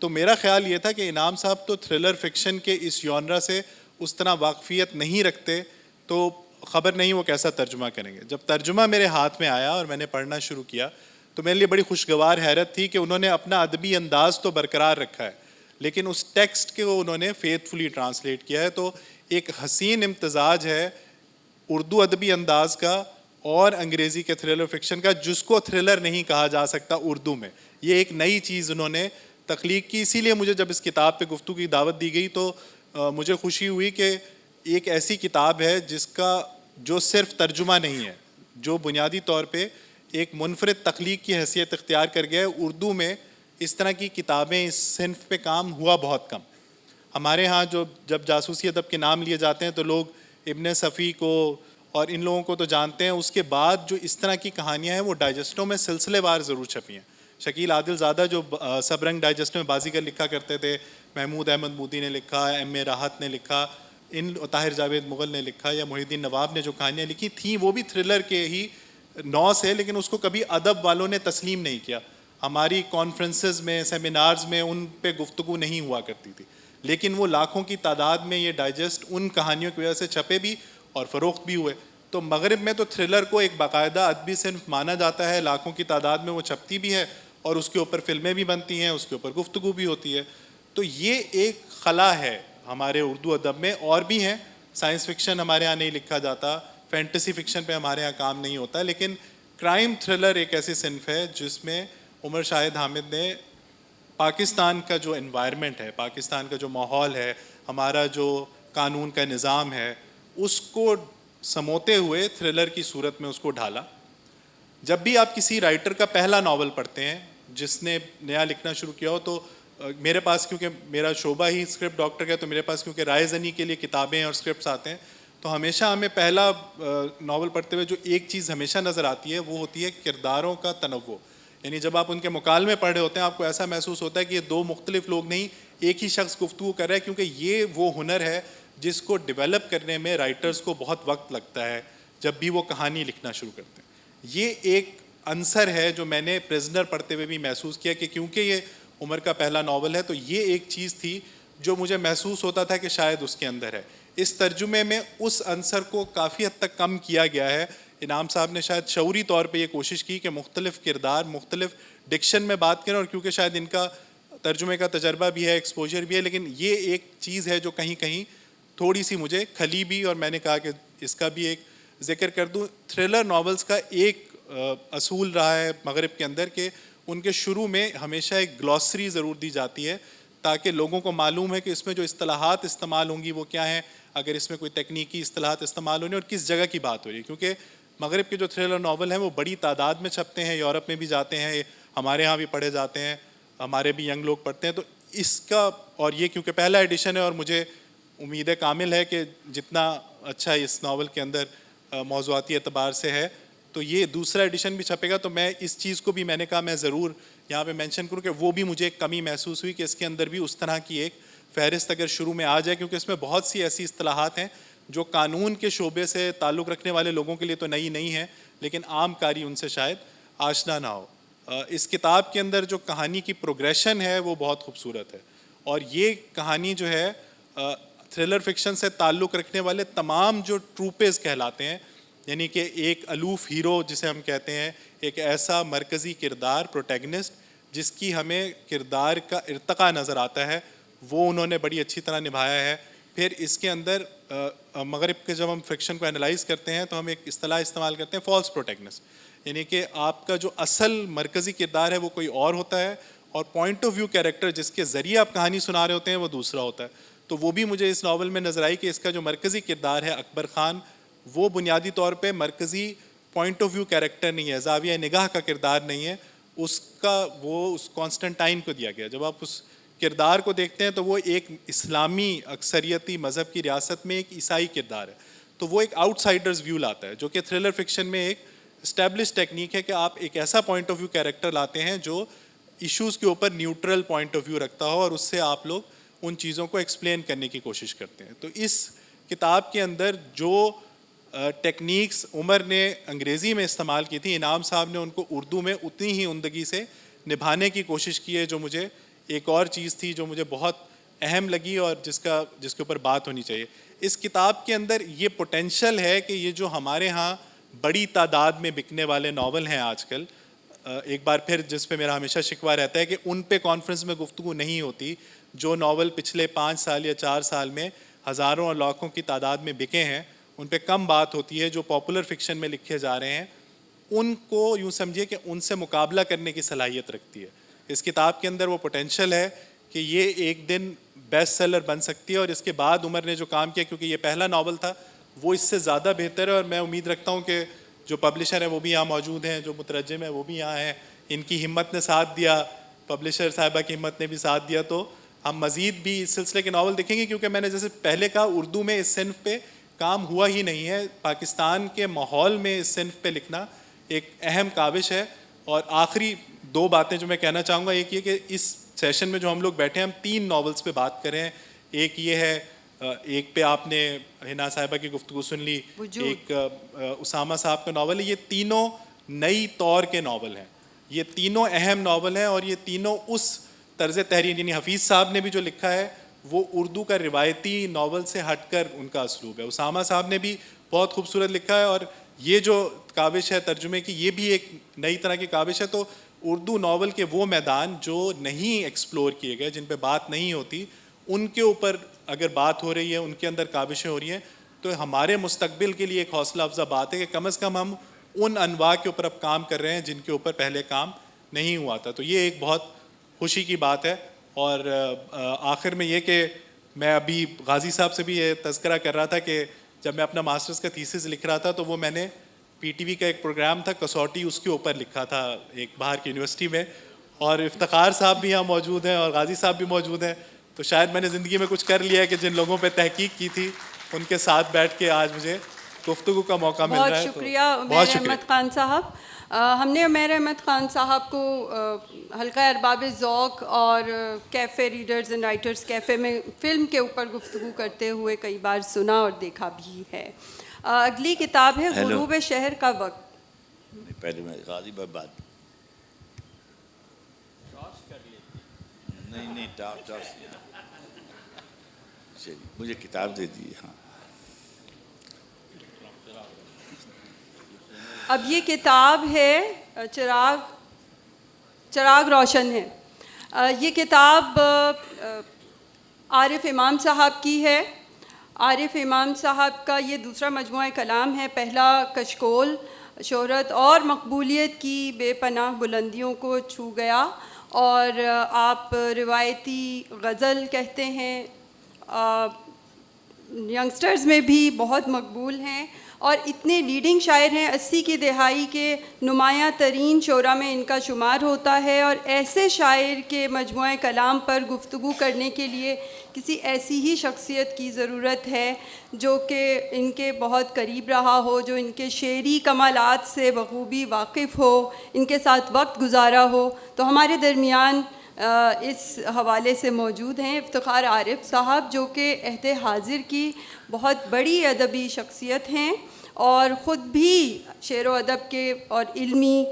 تو میرا خیال یہ تھا کہ انعام صاحب تو تھرلر فکشن کے اس ژانر سے اس طرح واقفیت نہیں رکھتے, تو خبر نہیں وہ کیسا ترجمہ کریں گے. جب ترجمہ میرے ہاتھ میں آیا اور میں نے پڑھنا شروع کیا تو میرے لیے بڑی خوشگوار حیرت تھی کہ انہوں نے اپنا ادبی انداز تو برقرار رکھا ہے, لیکن اس ٹیکسٹ کو انہوں نے فیتھفلی ٹرانسلیٹ کیا ہے. تو ایک حسین امتزاج ہے اردو ادبی انداز کا اور انگریزی کے تھرلر فکشن کا, جس کو تھرلر نہیں کہا جا سکتا اردو میں. یہ ایک نئی چیز انہوں نے تخلیق کی. اسی لیے مجھے جب اس کتاب پہ گفتگو کی دعوت دی گئی تو مجھے خوشی ہوئی کہ ایک ایسی کتاب ہے جس کا جو صرف ترجمہ نہیں ہے, جو بنیادی طور پہ ایک منفرد تخلیق کی حیثیت اختیار کر گیا ہے. اردو میں اس طرح کی کتابیں اس صنف پہ کام ہوا بہت کم. ہمارے ہاں جب جاسوسی ادب کے نام لیے جاتے ہیں تو لوگ ابن صفی کو اور ان لوگوں کو تو جانتے ہیں, اس کے بعد جو اس طرح کی کہانیاں ہیں وہ ڈائجسٹوں میں سلسلے وار ضرور چھپی ہیں. شکیل عادل زادہ جو سب رنگ ڈائجسٹ میں بازیگر لکھا کرتے تھے, محمود احمد مودی نے لکھا, ایم اے راحت نے لکھا, طاہر جاوید مغل نے لکھا, یا محی الدین نواب نے جو کہانیاں لکھی تھیں وہ بھی تھرلر کے ہی نوع سے, لیکن اس کو کبھی ادب والوں نے تسلیم نہیں کیا. ہماری کانفرنسز میں, سیمینارز میں ان پہ گفتگو نہیں ہوا کرتی تھی, لیکن وہ لاکھوں کی تعداد میں یہ ڈائجسٹ ان کہانیوں کی وجہ سے چھپے بھی اور فروخت بھی ہوئے. تو مغرب میں تو تھرلر کو ایک باقاعدہ ادبی صنف مانا جاتا ہے, لاکھوں کی تعداد میں وہ چھپتی بھی ہے اور اس کے اوپر فلمیں بھی بنتی ہیں, اس کے اوپر گفتگو بھی ہوتی ہے. تو یہ ایک خلا ہے ہمارے اردو ادب میں. اور بھی ہیں, سائنس فکشن ہمارے ہاں نہیں لکھا جاتا, فینٹیسی فکشن پہ ہمارے ہاں کام نہیں ہوتا, لیکن کرائم تھرلر ایک ایسی صنف ہے جس میں عمر شاہد حامد نے پاکستان کا جو انوائرمنٹ ہے, پاکستان کا جو ماحول ہے, ہمارا جو قانون کا نظام ہے, اس کو سموتے ہوئے تھرلر کی صورت میں اس کو ڈھالا. جب بھی آپ کسی رائٹر کا پہلا ناول پڑھتے ہیں جس نے نیا لکھنا شروع کیا ہو, تو میرے پاس کیونکہ میرا شعبہ ہی اسکرپٹ ڈاکٹر کا ہے, تو میرے پاس کیونکہ رائے زنی کے لیے کتابیں اور اسکرپٹس آتے ہیں, تو ہمیشہ ہمیں پہلا ناول پڑھتے ہوئے جو ایک چیز ہمیشہ نظر آتی ہے وہ ہوتی ہے کرداروں کا تنوع. یعنی جب آپ ان کے مکالمے پڑھ رہے ہوتے ہیں آپ کو ایسا محسوس ہوتا ہے کہ یہ دو مختلف لوگ نہیں, ایک ہی شخص گفتگو کر رہا ہے, کیونکہ یہ وہ ہنر ہے جس کو ڈیولپ کرنے میں رائٹرز کو بہت وقت لگتا ہے جب بھی وہ کہانی لکھنا شروع کرتے ہیں. یہ ایک عنصر ہے جو میں نے پرزنر پڑھتے ہوئے بھی محسوس کیا کہ کیونکہ یہ عمر کا پہلا ناول ہے تو یہ ایک چیز تھی جو مجھے محسوس ہوتا تھا کہ شاید اس کے اندر ہے. اس ترجمے میں اس عنصر کو کافی حد تک کم کیا گیا ہے. انعام صاحب نے شاید شعوری طور پہ یہ کوشش کی کہ مختلف کردار مختلف ڈکشن میں بات کریں, اور کیونکہ شاید ان کا ترجمے کا تجربہ بھی ہے, ایکسپوجر بھی ہے, لیکن یہ ایک چیز ہے جو کہیں کہیں تھوڑی سی مجھے کھلی بھی, اور میں نے کہا کہ اس کا بھی ایک ذکر کر دوں. تھرلر ناولز کا ایک اصول رہا ہے مغرب کے اندر کہ ان کے شروع میں ہمیشہ ایک گلوسری ضرور دی جاتی ہے تاکہ لوگوں کو معلوم ہے کہ اس میں جو اصطلاحات استعمال ہوں گی وہ کیا ہیں, اگر اس میں کوئی تکنیکی اصطلاحات استعمال ہونی اور کس جگہ کی بات ہو رہی ہے. کیونکہ مغرب کے جو تھرلر ناول ہیں وہ بڑی تعداد میں چھپتے ہیں, یورپ میں بھی جاتے ہیں, ہمارے ہاں بھی پڑھے جاتے ہیں, ہمارے بھی ینگ لوگ پڑھتے ہیں. تو اس کا, اور یہ کیونکہ پہلا ایڈیشن ہے اور مجھے امید کامل ہے کہ جتنا اچھا اس ناول کے اندر موضوعاتی اعتبار سے ہے تو یہ دوسرا ایڈیشن بھی چھپے گا. تو میں اس چیز کو بھی میں نے کہا میں ضرور یہاں پہ مینشن کروں کہ وہ بھی مجھے ایک کمی محسوس ہوئی کہ اس کے اندر بھی اس طرح کی ایک فہرست اگر شروع میں آ جائے, کیونکہ اس میں بہت سی ایسی اصطلاحات ہیں جو قانون کے شعبے سے تعلق رکھنے والے لوگوں کے لیے تو نئی نہیں ہیں لیکن عام کاری ان سے شاید آشنا نہ ہو. اس کتاب کے اندر جو کہانی کی پروگریشن ہے وہ بہت خوبصورت ہے, اور یہ کہانی جو ہے تھرلر فکشن سے تعلق رکھنے والے تمام جو ٹروپز کہلاتے ہیں, یعنی کہ ایک الوف ہیرو جسے ہم کہتے ہیں, ایک ایسا مرکزی کردار پروٹیگنسٹ جس کی ہمیں کردار کا ارتقا نظر آتا ہے, وہ انہوں نے بڑی اچھی طرح نبھایا ہے. پھر اس کے اندر مغرب کے جب ہم فکشن کو انالائز کرتے ہیں تو ہم ایک اصطلاح استعمال کرتے ہیں فالس پروٹیگنسٹ, یعنی کہ آپ کا جو اصل مرکزی کردار ہے وہ کوئی اور ہوتا ہے اور پوائنٹ آف ویو کیریکٹر جس کے ذریعے آپ کہانی سنا رہے ہوتے ہیں وہ دوسرا ہوتا ہے. تو وہ بھی مجھے اس ناول میں نظر آئی کہ اس کا جو مرکزی کردار ہے اکبر خان, وہ بنیادی طور پہ مرکزی پوائنٹ آف ویو کیریکٹر نہیں ہے, زاویہ نگاہ کا کردار نہیں ہے, اس کا وہ اس کانسٹنٹائن کو دیا گیا. جب آپ اس کردار کو دیکھتے ہیں تو وہ ایک اسلامی اکثریتی مذہب کی ریاست میں ایک عیسائی کردار ہے, تو وہ ایک آؤٹ سائڈرز ویو لاتا ہے جو کہ تھرلر فکشن میں ایک اسٹیبلش ٹیکنیک ہے کہ آپ ایک ایسا پوائنٹ آف ویو کیریکٹر لاتے ہیں جو ایشوز کے اوپر نیوٹرل پوائنٹ آف ویو رکھتا ہو اور اس سے آپ لوگ ان چیزوں کو ایکسپلین کرنے کی کوشش کرتے ہیں. تو اس کتاب کے اندر جو ٹیکنیکس عمر نے انگریزی میں استعمال کی تھی, انعام صاحب نے ان کو اردو میں اتنی ہی عمدگی سے نبھانے کی کوشش کی ہے, جو مجھے ایک اور چیز تھی جو مجھے بہت اہم لگی اور جس کے اوپر بات ہونی چاہیے. اس کتاب کے اندر یہ پوٹینشل ہے کہ یہ جو ہمارے ہاں بڑی تعداد میں بکنے والے ناول ہیں آج کل, ایک بار پھر جس پہ میرا ہمیشہ شکوہ رہتا ہے کہ ان پہ کانفرنس میں گفتگو نہیں ہوتی, جو ناول پچھلے 5 سال یا 4 سال میں ہزاروں اور لاکھوں کی تعداد میں بکے ہیں ان پہ کم بات ہوتی ہے. جو پاپولر فکشن میں لکھے جا رہے ہیں ان کو یوں سمجھیے کہ ان سے مقابلہ کرنے کی صلاحیت رکھتی ہے. اس کتاب کے اندر وہ پوٹینشل ہے کہ یہ ایک دن بیسٹ سیلر بن سکتی ہے, اور اس کے بعد عمر نے جو کام کیا, کیونکہ یہ پہلا ناول تھا, وہ اس سے زیادہ بہتر ہے. اور میں امید رکھتا ہوں کہ جو پبلشر ہیں وہ بھی یہاں موجود ہیں, جو مترجم ہیں وہ بھی یہاں ہیں, ان کی ہمت نے ساتھ دیا, پبلشر صاحبہ کی ہمت نے بھی ساتھ دیا, تو ہم مزید بھی اس سلسلے کے ناول دیکھیں گے. کیونکہ میں نے جیسے پہلے کہا اردو میں اس صنف پہ کام ہوا ہی نہیں ہے, پاکستان کے ماحول میں اس صنف پہ لکھنا ایک اہم کاوش ہے. اور آخری 2 باتیں جو میں کہنا چاہوں گا, ایک یہ کہ اس سیشن میں جو ہم لوگ بیٹھے ہیں ہم 3 ناولز پہ بات کریں. ایک یہ ہے, ایک پہ آپ نے حنا صاحبہ کی گفتگو سن لی, ایک اسامہ صاحب کا ناول ہے. یہ تینوں نئی طور کے ناول ہیں, یہ تینوں اہم ناول ہیں, اور یہ تینوں اس طرز تحریر, یعنی حفیظ صاحب نے بھی جو لکھا ہے وہ اردو کا روایتی ناول سے ہٹ کر ان کا اسلوب ہے. اسامہ صاحب نے بھی بہت خوبصورت لکھا ہے, اور یہ جو کاوش ہے ترجمے کی یہ بھی ایک نئی طرح کی کاوش ہے. تو اردو ناول کے وہ میدان جو نہیں ایکسپلور کیے گئے, جن پہ بات نہیں ہوتی, ان کے اوپر اگر بات ہو رہی ہے, ان کے اندر کاوشیں ہو رہی ہیں, تو ہمارے مستقبل کے لیے ایک حوصلہ افزا بات ہے کہ کم از کم ہم ان انواع کے اوپر اب کام کر رہے ہیں جن کے اوپر پہلے کام نہیں ہوا تھا. تو یہ ایک بہت خوشی کی بات ہے. اور آخر میں یہ کہ میں ابھی غازی صاحب سے بھی یہ تذکرہ کر رہا تھا کہ جب میں اپنا ماسٹرز کا تھیسس لکھ رہا تھا تو وہ میں نے پی ٹی وی کا ایک پروگرام تھا کسوٹی, اس کے اوپر لکھا تھا ایک باہر کی یونیورسٹی میں, اور افتخار صاحب بھی یہاں موجود ہیں اور غازی صاحب بھی موجود ہیں. تو شاید میں نے زندگی میں کچھ کر لیا ہے کہ جن لوگوں پہ تحقیق کی تھی ان کے ساتھ بیٹھ کے آج مجھے گفتگو کا موقع مل رہا ہے. بہت شکریہ عمیر احمد خان صاحب. ہم نے عمیر احمد خان صاحب کو حلقہ ارباب ذوق اور cafe readers and writers cafe میں فلم کے اوپر گفتگو کرتے ہوئے کئی بار سنا اور دیکھا بھی ہے. اگلی کتاب ہے غروب شہر کا وقت. پہلے میں غازی بات نہیں ٹاس چلیے مجھے کتاب دے دیجیے. ہاں اب یہ کتاب ہے چراغ روشن ہے. یہ کتاب عارف امام صاحب کی ہے. عارف امام صاحب کا یہ دوسرا مجموعہ کلام ہے. پہلا کشکول شہرت اور مقبولیت کی بے پناہ بلندیوں کو چھو گیا، اور آپ روایتی غزل کہتے ہیں، ینگسٹرز میں بھی بہت مقبول ہیں، اور اتنے لیڈنگ شاعر ہیں. 80 کی دہائی کے نمایاں ترین شعراء میں ان کا شمار ہوتا ہے. اور ایسے شاعر کے مجموعہ کلام پر گفتگو کرنے کے لیے کسی ایسی ہی شخصیت کی ضرورت ہے جو کہ ان کے بہت قریب رہا ہو، جو ان کے شعری کمالات سے بخوبی واقف ہو، ان کے ساتھ وقت گزارا ہو. تو ہمارے درمیان اس حوالے سے موجود ہیں افتخار عارف صاحب، جو کہ عہد حاضر کی بہت بڑی ادبی شخصیت ہیں، اور خود بھی شعر و ادب کے اور علمی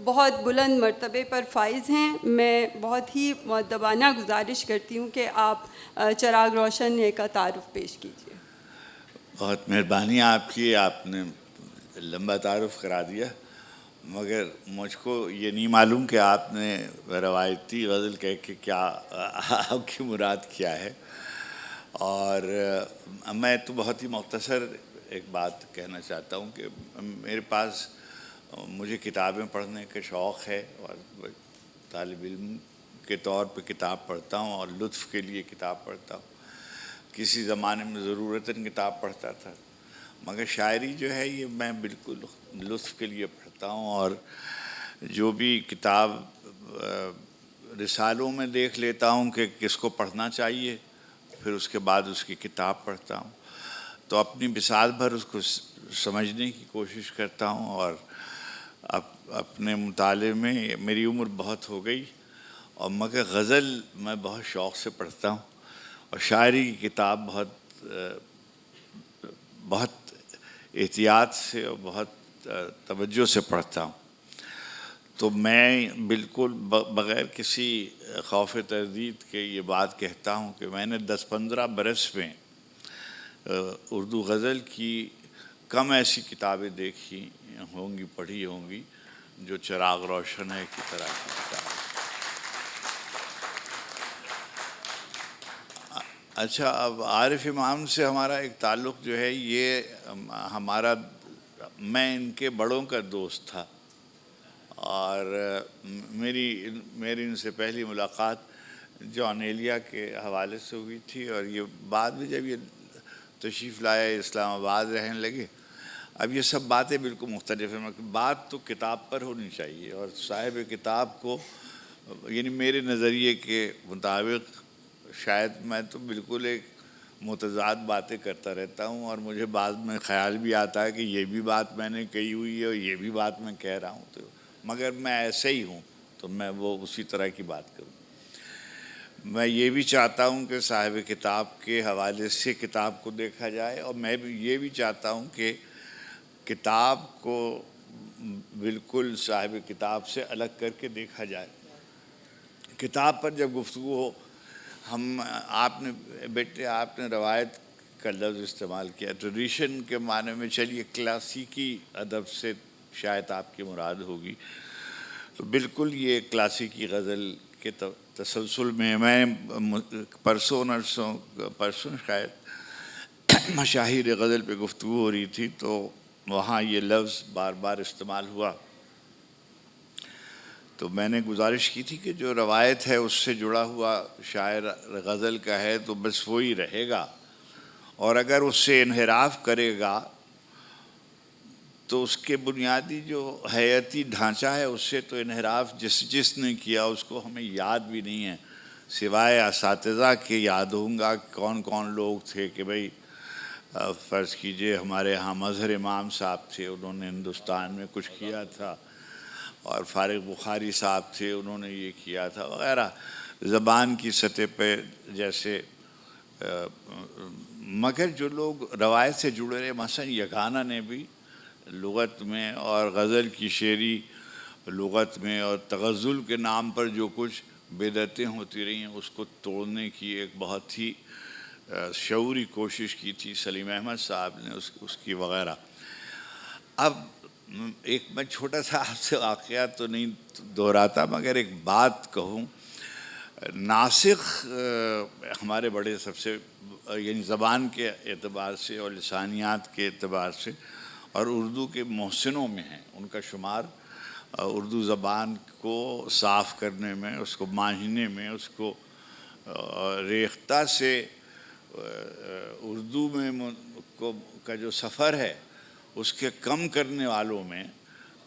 بہت بلند مرتبے پر فائز ہیں. میں بہت ہی مؤدبانہ گزارش کرتی ہوں کہ آپ چراغ روشن کا تعارف پیش کیجیے. بہت مہربانی آپ کی، آپ نے لمبا تعارف کرا دیا، مگر مجھ کو یہ نہیں معلوم کہ آپ نے روایتی غزل کہہ کے کیا آپ کی مراد کیا ہے. اور میں تو بہت ہی مختصر ایک بات کہنا چاہتا ہوں کہ میرے پاس مجھے کتابیں پڑھنے کا شوق ہے، اور طالب علم کے طور پہ کتاب پڑھتا ہوں، اور لطف کے لیے کتاب پڑھتا ہوں. کسی زمانے میں ضرورتاً کتاب پڑھتا تھا، مگر شاعری جو ہے یہ میں بالکل لطف کے لیے پڑھتا ہوں. اور جو بھی کتاب رسالوں میں دیکھ لیتا ہوں کہ کس کو پڑھنا چاہیے، پھر اس کے بعد اس کی کتاب پڑھتا ہوں، تو اپنی بساط بھر اس کو سمجھنے کی کوشش کرتا ہوں. اور اپنے مطالعے میں میری عمر بہت ہو گئی، اور مگر غزل میں بہت شوق سے پڑھتا ہوں، اور شاعری کی کتاب بہت احتیاط سے اور بہت توجہ سے پڑھتا ہوں. تو میں بالکل بغیر کسی خوف تردید کے یہ بات کہتا ہوں کہ میں نے 10-15 برس میں اردو غزل کی کم ایسی کتابیں دیکھی ہوں گی، پڑھی ہوں گی، جو چراغ روشن ہے کی طرح کی کتاب. اچھا، اب عارف امام سے ہمارا ایک تعلق جو ہے، یہ میں ان کے بڑوں کا دوست تھا، اور میری ان سے پہلی ملاقات جان ایلیا کے حوالے سے ہوئی تھی. اور یہ بعد میں جب یہ تشریف لائے اسلام آباد رہنے لگے، اب یہ سب باتیں بالکل مختلف ہیں. بات تو کتاب پر ہونی چاہیے، اور صاحب کتاب کو، یعنی میرے نظریے کے مطابق شاید میں تو بالکل ایک متضاد باتیں کرتا رہتا ہوں، اور مجھے بعد میں خیال بھی آتا ہے کہ یہ بھی بات میں نے کہی ہوئی ہے اور یہ بھی بات میں کہہ رہا ہوں، تو مگر میں ایسے ہی ہوں تو میں وہ اسی طرح کی بات کروں. میں یہ بھی چاہتا ہوں کہ صاحب کتاب کے حوالے سے کتاب کو دیکھا جائے، اور میں بھی یہ بھی چاہتا ہوں کہ کتاب کو بالکل صاحب کتاب سے الگ کر کے دیکھا جائے. کتاب پر جب گفتگو ہو، آپ نے روایت کا لفظ استعمال کیا، ٹریڈیشن کے معنی میں چلیے کلاسیکی ادب سے شاید آپ کی مراد ہوگی، تو بالکل یہ کلاسیکی غزل کے تسلسل میں پرسوں شاید مشاہیر غزل پہ گفتگو ہو رہی تھی، تو وہاں یہ لفظ بار بار استعمال ہوا. تو میں نے گزارش کی تھی کہ جو روایت ہے اس سے جڑا ہوا شاعر غزل کا ہے تو بس وہی رہے گا، اور اگر اس سے انحراف کرے گا تو اس کے بنیادی جو حیاتی ڈھانچہ ہے اس سے تو انحراف جس نے کیا اس کو ہمیں یاد بھی نہیں ہے، سوائے اساتذہ کے یاد ہوں گا کون کون لوگ تھے. کہ بھئی فرض کیجئے ہمارے ہاں مظہر امام صاحب تھے، انہوں نے ہندوستان میں کچھ کیا تھا، اور فارغ بخاری صاحب تھے، انہوں نے یہ کیا تھا وغیرہ، زبان کی سطح پہ جیسے. مگر جو لوگ روایت سے جڑے رہے، مثلا یگانہ نے بھی لغت میں اور غزل کی شعری لغت میں اور تغزل کے نام پر جو کچھ بدعتیں ہوتی رہی ہیں اس کو توڑنے کی ایک بہت ہی شعوری کوشش کی تھی سلیم احمد صاحب نے اس کی وغیرہ. اب ایک میں چھوٹا سا آپ سے واقعہ تو نہیں دہراتا مگر ایک بات کہوں. ناسخ ہمارے بڑے سب سے یعنی زبان کے اعتبار سے اور لسانیات کے اعتبار سے اور اردو کے محسنوں میں ہیں. ان کا شمار اردو زبان کو صاف کرنے میں، اس کو مانجنے میں، اس کو ریختہ سے اردو میں کا جو سفر ہے اس کے کم کرنے والوں میں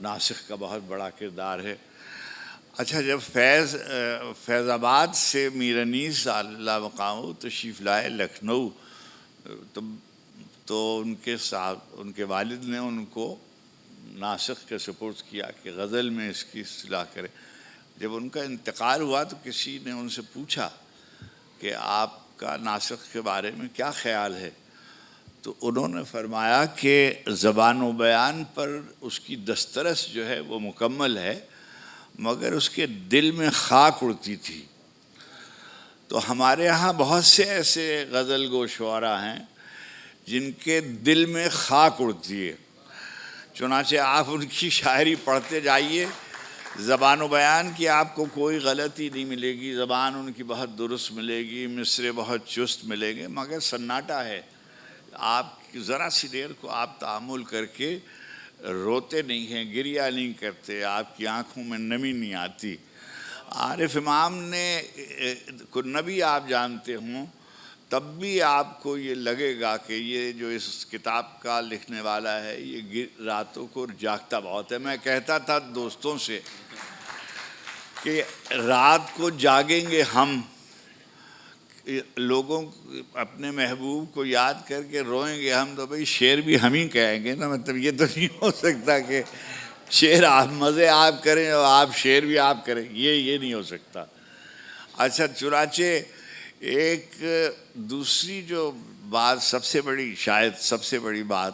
ناسخ کا بہت بڑا کردار ہے. اچھا، جب فیض آباد سے میر انیس اللہ مقامہ تشریف لائے لکھنؤ تو ان کے والد نے ان کو ناسخ کے سپرد کیا کہ غزل میں اس کی اصلاح کرے. جب ان کا انتقال ہوا تو کسی نے ان سے پوچھا کہ آپ کا ناسخ کے بارے میں کیا خیال ہے؟ تو انہوں نے فرمایا کہ زبان و بیان پر اس کی دسترس جو ہے وہ مکمل ہے مگر اس کے دل میں خاک اڑتی تھی. تو ہمارے ہاں بہت سے ایسے غزل گو شعراء ہیں جن کے دل میں خاک اڑتی ہے. چنانچہ آپ ان کی شاعری پڑھتے جائیے، زبان و بیان کی آپ کو کوئی غلطی نہیں ملے گی، زبان ان کی بہت درست ملے گی، مصرے بہت چست ملیں گے، مگر سناٹا ہے. آپ ذرا سی دیر کو آپ تأمل کر کے روتے نہیں ہیں، گریہ نہیں کرتے، آپ کی آنکھوں میں نمی نہیں آتی. عارف امام نے کو نبی آپ جانتے ہوں تب بھی آپ کو یہ لگے گا کہ یہ جو اس کتاب کا لکھنے والا ہے یہ راتوں کو جاگتا بہت ہے. میں کہتا تھا دوستوں سے کہ رات کو جاگیں گے ہم، لوگوں اپنے محبوب کو یاد کر کے روئیں گے ہم، تو بھئی شعر بھی ہم ہی کہیں گے نا. مطلب یہ تو نہیں ہو سکتا کہ شعر آپ مزے آپ کریں اور آپ شعر بھی آپ کریں، یہ نہیں ہو سکتا. اچھا، چنانچہ ایک دوسری جو بات شاید سب سے بڑی بات،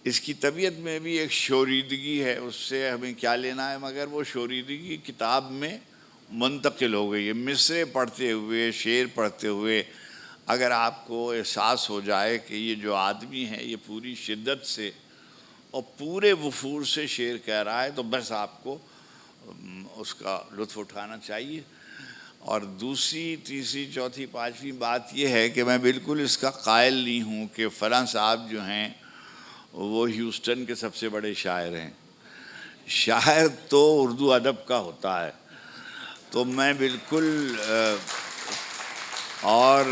اس کی طبیعت میں بھی ایک شوریدگی ہے، اس سے ہمیں کیا لینا ہے، مگر وہ شوریدگی کتاب میں منتقل ہو گئی ہے. مصرے پڑھتے ہوئے، شعر پڑھتے ہوئے اگر آپ کو احساس ہو جائے کہ یہ جو آدمی ہے یہ پوری شدت سے اور پورے وفور سے شعر کہہ رہا ہے تو بس آپ کو اس کا لطف اٹھانا چاہیے. اور دوسری، تیسری، چوتھی، پانچویں بات یہ ہے کہ میں بالکل اس کا قائل نہیں ہوں کہ فلاں صاحب جو ہیں وہ ہیوسٹن کے سب سے بڑے شاعر ہیں. شاعر تو اردو ادب کا ہوتا ہے. تو میں بالکل اور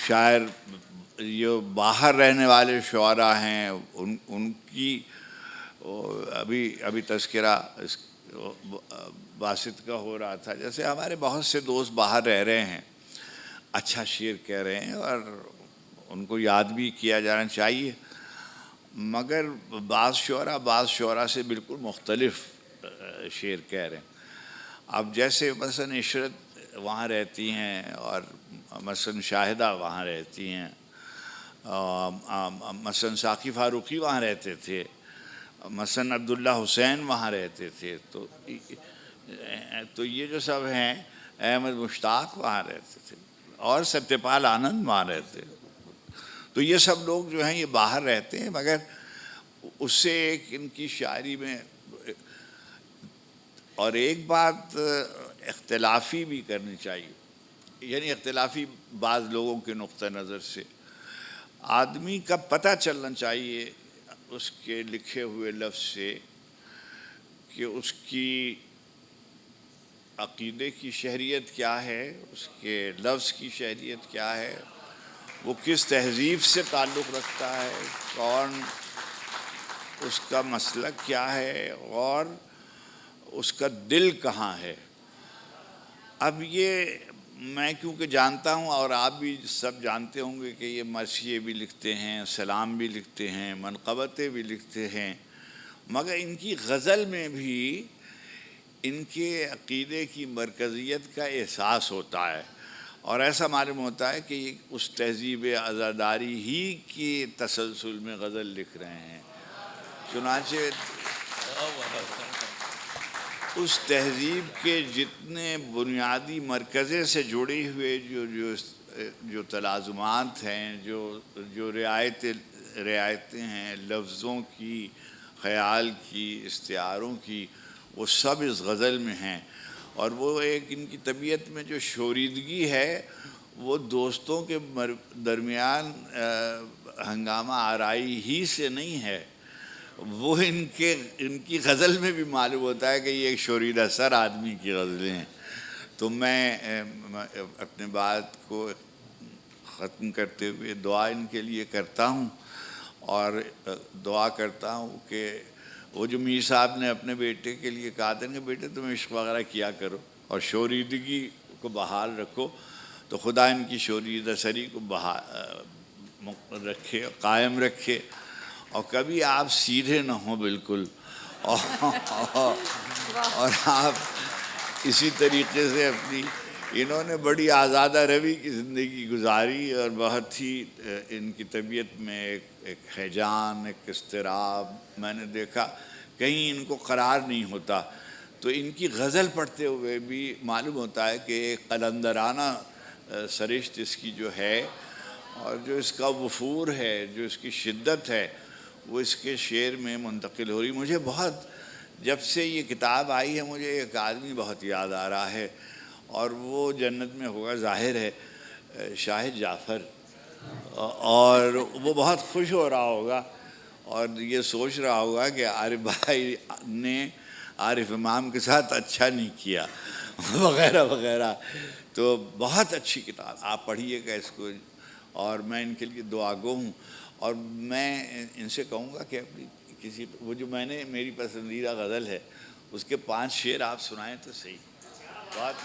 شاعر جو باہر رہنے والے شعراء ہیں ان کی ابھی تذکرہ باسط کا ہو رہا تھا. جیسے ہمارے بہت سے دوست باہر رہ رہے ہیں، اچھا شعر کہہ رہے ہیں اور ان کو یاد بھی کیا جانا چاہیے، مگر بعض شعراء سے بالکل مختلف شعر کہہ رہے ہیں. اب جیسے مثلا عشرت وہاں رہتی ہیں اور مثلا شاہدہ وہاں رہتی ہیں، مثلا ساقی فاروقی وہاں رہتے تھے، مثلا عبداللہ حسین وہاں رہتے تھے، تو یہ جو سب ہیں، احمد مشتاق وہاں رہتے تھے اور ستیہ پال آنند وہاں رہتے. تو یہ سب لوگ جو ہیں یہ باہر رہتے ہیں، مگر اس سے ایک ان کی شاعری میں اور ایک بات اختلافی بھی کرنی چاہیے، یعنی اختلافی بعض لوگوں کے نقطہ نظر سے آدمی کا پتہ چلنا چاہیے اس کے لکھے ہوئے لفظ سے کہ اس کی عقیدے کی شہریت کیا ہے، اس کے لفظ کی شہریت کیا ہے، وہ کس تہذیب سے تعلق رکھتا ہے، کون اس کا مسلک کیا ہے اور اس کا دل کہاں ہے. اب یہ میں کیونکہ جانتا ہوں اور آپ بھی سب جانتے ہوں گے کہ یہ مرثیے بھی لکھتے ہیں، سلام بھی لکھتے ہیں، منقبتیں بھی لکھتے ہیں، مگر ان کی غزل میں بھی ان کے عقیدے کی مرکزیت کا احساس ہوتا ہے اور ایسا معلوم ہوتا ہے کہ یہ اس تہذیب عزاداری ہی کے تسلسل میں غزل لکھ رہے ہیں. چنانچہ اس تہذیب کے جتنے بنیادی مرکزے سے جڑے ہوئے جو تلازمات ہیں، جو رعایتیں ہیں لفظوں کی، خیال کی، استعاروں کی، وہ سب اس غزل میں ہیں. اور وہ ایک ان کی طبیعت میں جو شوریدگی ہے وہ دوستوں کے درمیان ہنگامہ آرائی ہی سے نہیں ہے، وہ ان کی غزل میں بھی معلوم ہوتا ہے کہ یہ ایک شوریدہ سر آدمی کی غزلیں ہیں. تو میں اپنے بات کو ختم کرتے ہوئے دعا ان کے لیے کرتا ہوں، اور دعا کرتا ہوں کہ وہ جو میر صاحب نے اپنے بیٹے کے لیے کہا تھا کہ بیٹے تم عشق وغیرہ کیا کرو اور شوریدگی کو بحال رکھو، تو خدا ان کی شوریدہ سری کو رکھے، قائم رکھے، اور کبھی آپ سیدھے نہ ہوں بالکل، اور آپ اسی طریقے سے انہوں نے بڑی آزادہ روی کی زندگی گزاری، اور بہت ہی ان کی طبیعت میں ایک ہیجان، ایک اضطراب میں نے دیکھا، کہیں ان کو قرار نہیں ہوتا. تو ان کی غزل پڑھتے ہوئے بھی معلوم ہوتا ہے کہ ایک قلندرانہ سرشت اس کی جو ہے، اور جو اس کا وفور ہے، جو اس کی شدت ہے، وہ اس کے شعر میں منتقل ہو رہی. مجھے بہت، جب سے یہ کتاب آئی ہے مجھے ایک آدمی بہت یاد آ رہا ہے، اور وہ جنت میں ہوگا ظاہر ہے، شاہد جعفر. اور وہ بہت خوش ہو رہا ہوگا اور یہ سوچ رہا ہوگا کہ عارف بھائی نے عارف امام کے ساتھ اچھا نہیں کیا وغیرہ وغیرہ. تو بہت اچھی کتاب، آپ پڑھیے گا اس کو، اور میں ان کے لیے دعا گو ہوں. اور میں ان سے کہوں گا کہ اپنی وہ جو میں نے میری پسندیدہ غزل ہے اس کے 5 شعر آپ سنائیں تو صحیح. بہت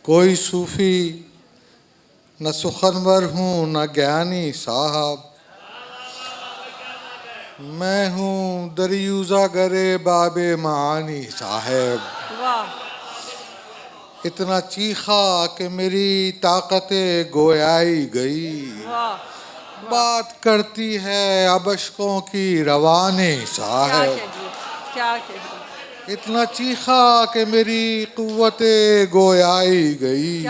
کوئی صوفی نہ سخنور ہوں نہ گیانی صاحب، میں ہوں دریوزہ گرے باب معانی صاحب. اتنا چیخا کہ میری طاقت گویائی گئی، بات کرتی ہے اب اشکوں کی روانی صاحب. اتنا چیخا کہ میری قوت گویائی گئی،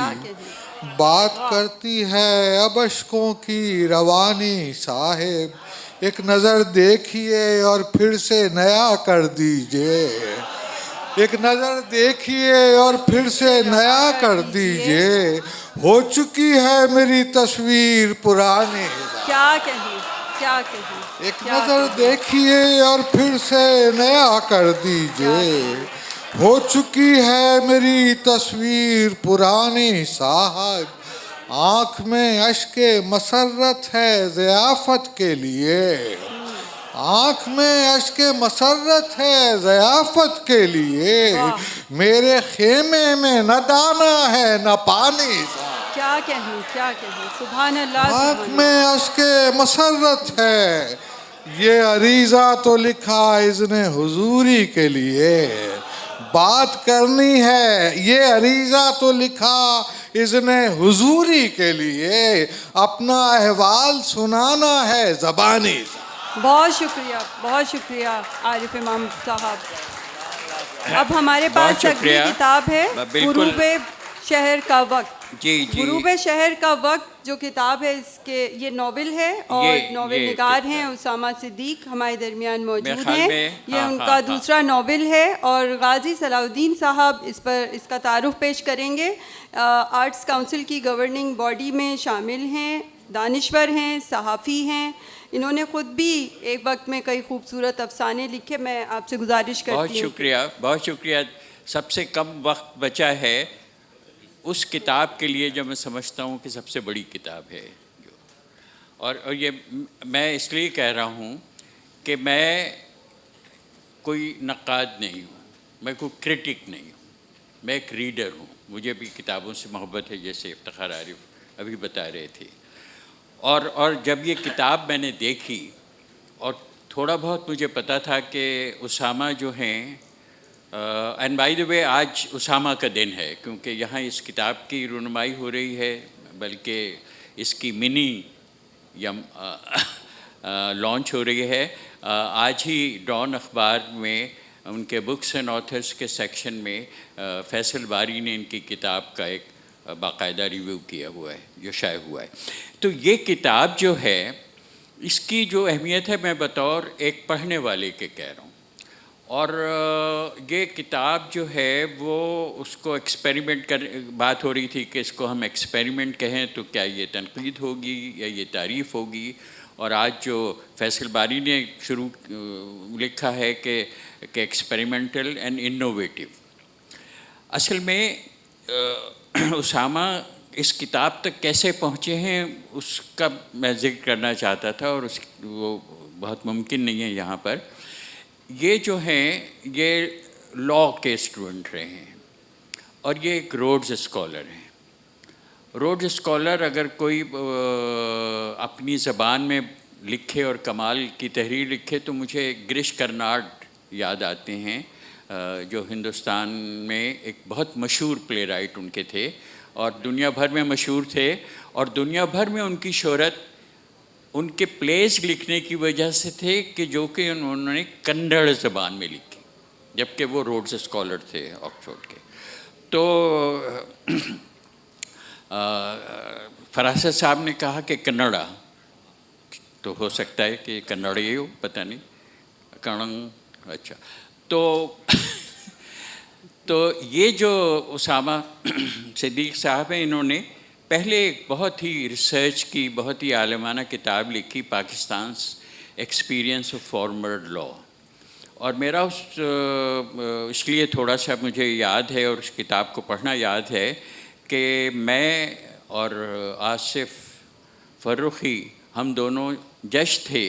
بات کرتی ہے اب اشکوں کی روانی صاحب. ایک نظر دیکھیے اور پھر سے نیا کر دیجئے، ایک نظر دیکھیے اور پھر سے نیا کر دیجئے، ہو چکی ہے میری تصویر پرانی. کیا کہیں، کیا کہیں. ایک نظر دیکھیے اور پھر سے نیا کر دیجئے، ہو چکی ہے میری تصویر پرانی صاحب. آنکھ میں اشک مسرت ہے ضیافت کے لیے، آنکھ میں اشک مسرت ہے ضیافت کے لیے، میرے خیمے میں نہ دانا ہے نہ پانی. کیا کہیں، کیا کہیں. سبحان اللہ. آنکھ میں اشک مسرت ہے، یہ عریضہ تو لکھا اذن حضوری کے لیے. بات کرنی ہے یہ عریضہ تو لکھا اذن حضوری کے لیے، اپنا احوال سنانا ہے زبانی. بہت شکریہ، بہت شکریہ عارف امام صاحب. اب ہمارے پاس اگلی کتاب ہے غروب شہر کا وقت. غروب شہر کا وقت جو کتاب ہے، اس کے یہ ناول ہے، اور ناول نگار ہیں اسامہ صدیق ہمارے درمیان موجود ہیں. یہ ان کا دوسرا ناول ہے، اور غازی صلاح الدین صاحب اس کا تعارف پیش کریں گے. آرٹس کونسل کی گورننگ باڈی میں شامل ہیں، دانشور ہیں، صحافی ہیں. انہوں نے خود بھی ایک وقت میں کئی خوبصورت افسانے لکھے. میں آپ سے گزارش کرتی ہوں. بہت شکریہ، بہت شکریہ. سب سے کم وقت بچا ہے اس کتاب کے لیے جو میں سمجھتا ہوں کہ سب سے بڑی کتاب ہے. اور یہ میں اس لیے کہہ رہا ہوں کہ میں کوئی نقاد نہیں ہوں، میں کوئی کرٹک نہیں ہوں، میں ایک ریڈر ہوں. مجھے بھی کتابوں سے محبت ہے، جیسے افتخار عارف ابھی بتا رہے تھے. اور جب یہ کتاب میں نے دیکھی، اور تھوڑا بہت مجھے پتا تھا کہ اسامہ جو ہیں اینڈ بائی دا وے آج اسامہ کا دن ہے، کیونکہ یہاں اس کتاب کی رونمائی ہو رہی ہے، بلکہ اس کی منی یا لانچ ہو رہی ہے۔ آج ہی ڈان اخبار میں ان کے بکس اینڈ آتھرس کے سیکشن میں فیصل باری نے ان کی کتاب کا ایک باقاعدہ ریویو کیا ہوا ہے جو شائع ہوا ہے۔ تو یہ کتاب جو ہے اس کی جو اہمیت ہے میں بطور ایک پڑھنے والے کے کہہ رہا ہوں، اور یہ کتاب جو ہے وہ اس کو ایکسپیریمنٹ بات ہو رہی تھی کہ اس کو ہم ایکسپیریمنٹ کہیں تو کیا یہ تنقید ہوگی یا یہ تعریف ہوگی، اور آج جو فیصل باری نے لکھا ہے کہ ایکسپیریمنٹل اینڈ انوویٹیو۔ اصل میں اسامہ اس کتاب تک کیسے پہنچے ہیں اس کا میں ذکر کرنا چاہتا تھا، اور وہ بہت ممکن نہیں ہے یہاں پر۔ یہ جو ہیں یہ لاء کے اسٹوڈنٹ رہے ہیں، اور یہ ایک روڈز اسکالر ہیں۔ روڈز اسکالر اگر کوئی اپنی زبان میں لکھے اور کمال کی تحریر لکھے تو مجھے گریش کرناڈ یاد آتے ہیں، جو ہندوستان میں ایک بہت مشہور پلے رائٹ ان کے تھے، اور دنیا بھر میں مشہور تھے، اور دنیا بھر میں ان کی شہرت ان کے پلیز لکھنے کی وجہ سے تھے کہ جو کہ انہوں نے کنڑ زبان میں لکھی، جبکہ وہ روڈز اسکالر تھے آکسفورڈ کے۔ تو فراست صاحب نے کہا کہ کنڑا، تو ہو سکتا ہے کہ کنڑی ہو، پتہ نہیں، کنڑ، اچھا۔ تو یہ جو اسامہ صدیق صاحب ہیں، انہوں نے پہلے ایک بہت ہی ریسرچ کی، بہت ہی عالمانہ کتاب لکھی، پاکستان's ایکسپیرینس آف فارمر لاء، اور میرا اس لیے تھوڑا سا مجھے یاد ہے اور اس کتاب کو پڑھنا یاد ہے کہ میں اور آصف فرخی ہم دونوں جج تھے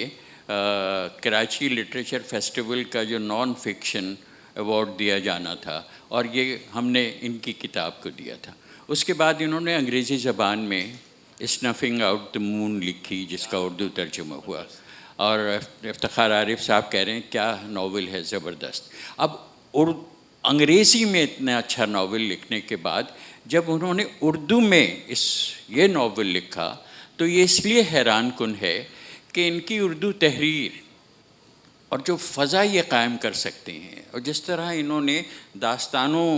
کراچی لٹریچر فیسٹیول کا جو نان فکشن ایوارڈ دیا جانا تھا، اور یہ ہم نے ان کی کتاب کو دیا تھا۔ اس کے بعد انہوں نے انگریزی زبان میں اسنفنگ آؤٹ دا مون لکھی، جس کا اردو ترجمہ ہوا، اور افتخار عارف صاحب کہہ رہے ہیں کیا ناول ہے، زبردست۔ اب انگریزی میں اتنا اچھا ناول لکھنے کے بعد جب انہوں نے اردو میں یہ ناول لکھا تو یہ اس لیے حیران کن ہے کہ ان کی اردو تحریر اور جو فضا یہ قائم کر سکتے ہیں، اور جس طرح انہوں نے داستانوں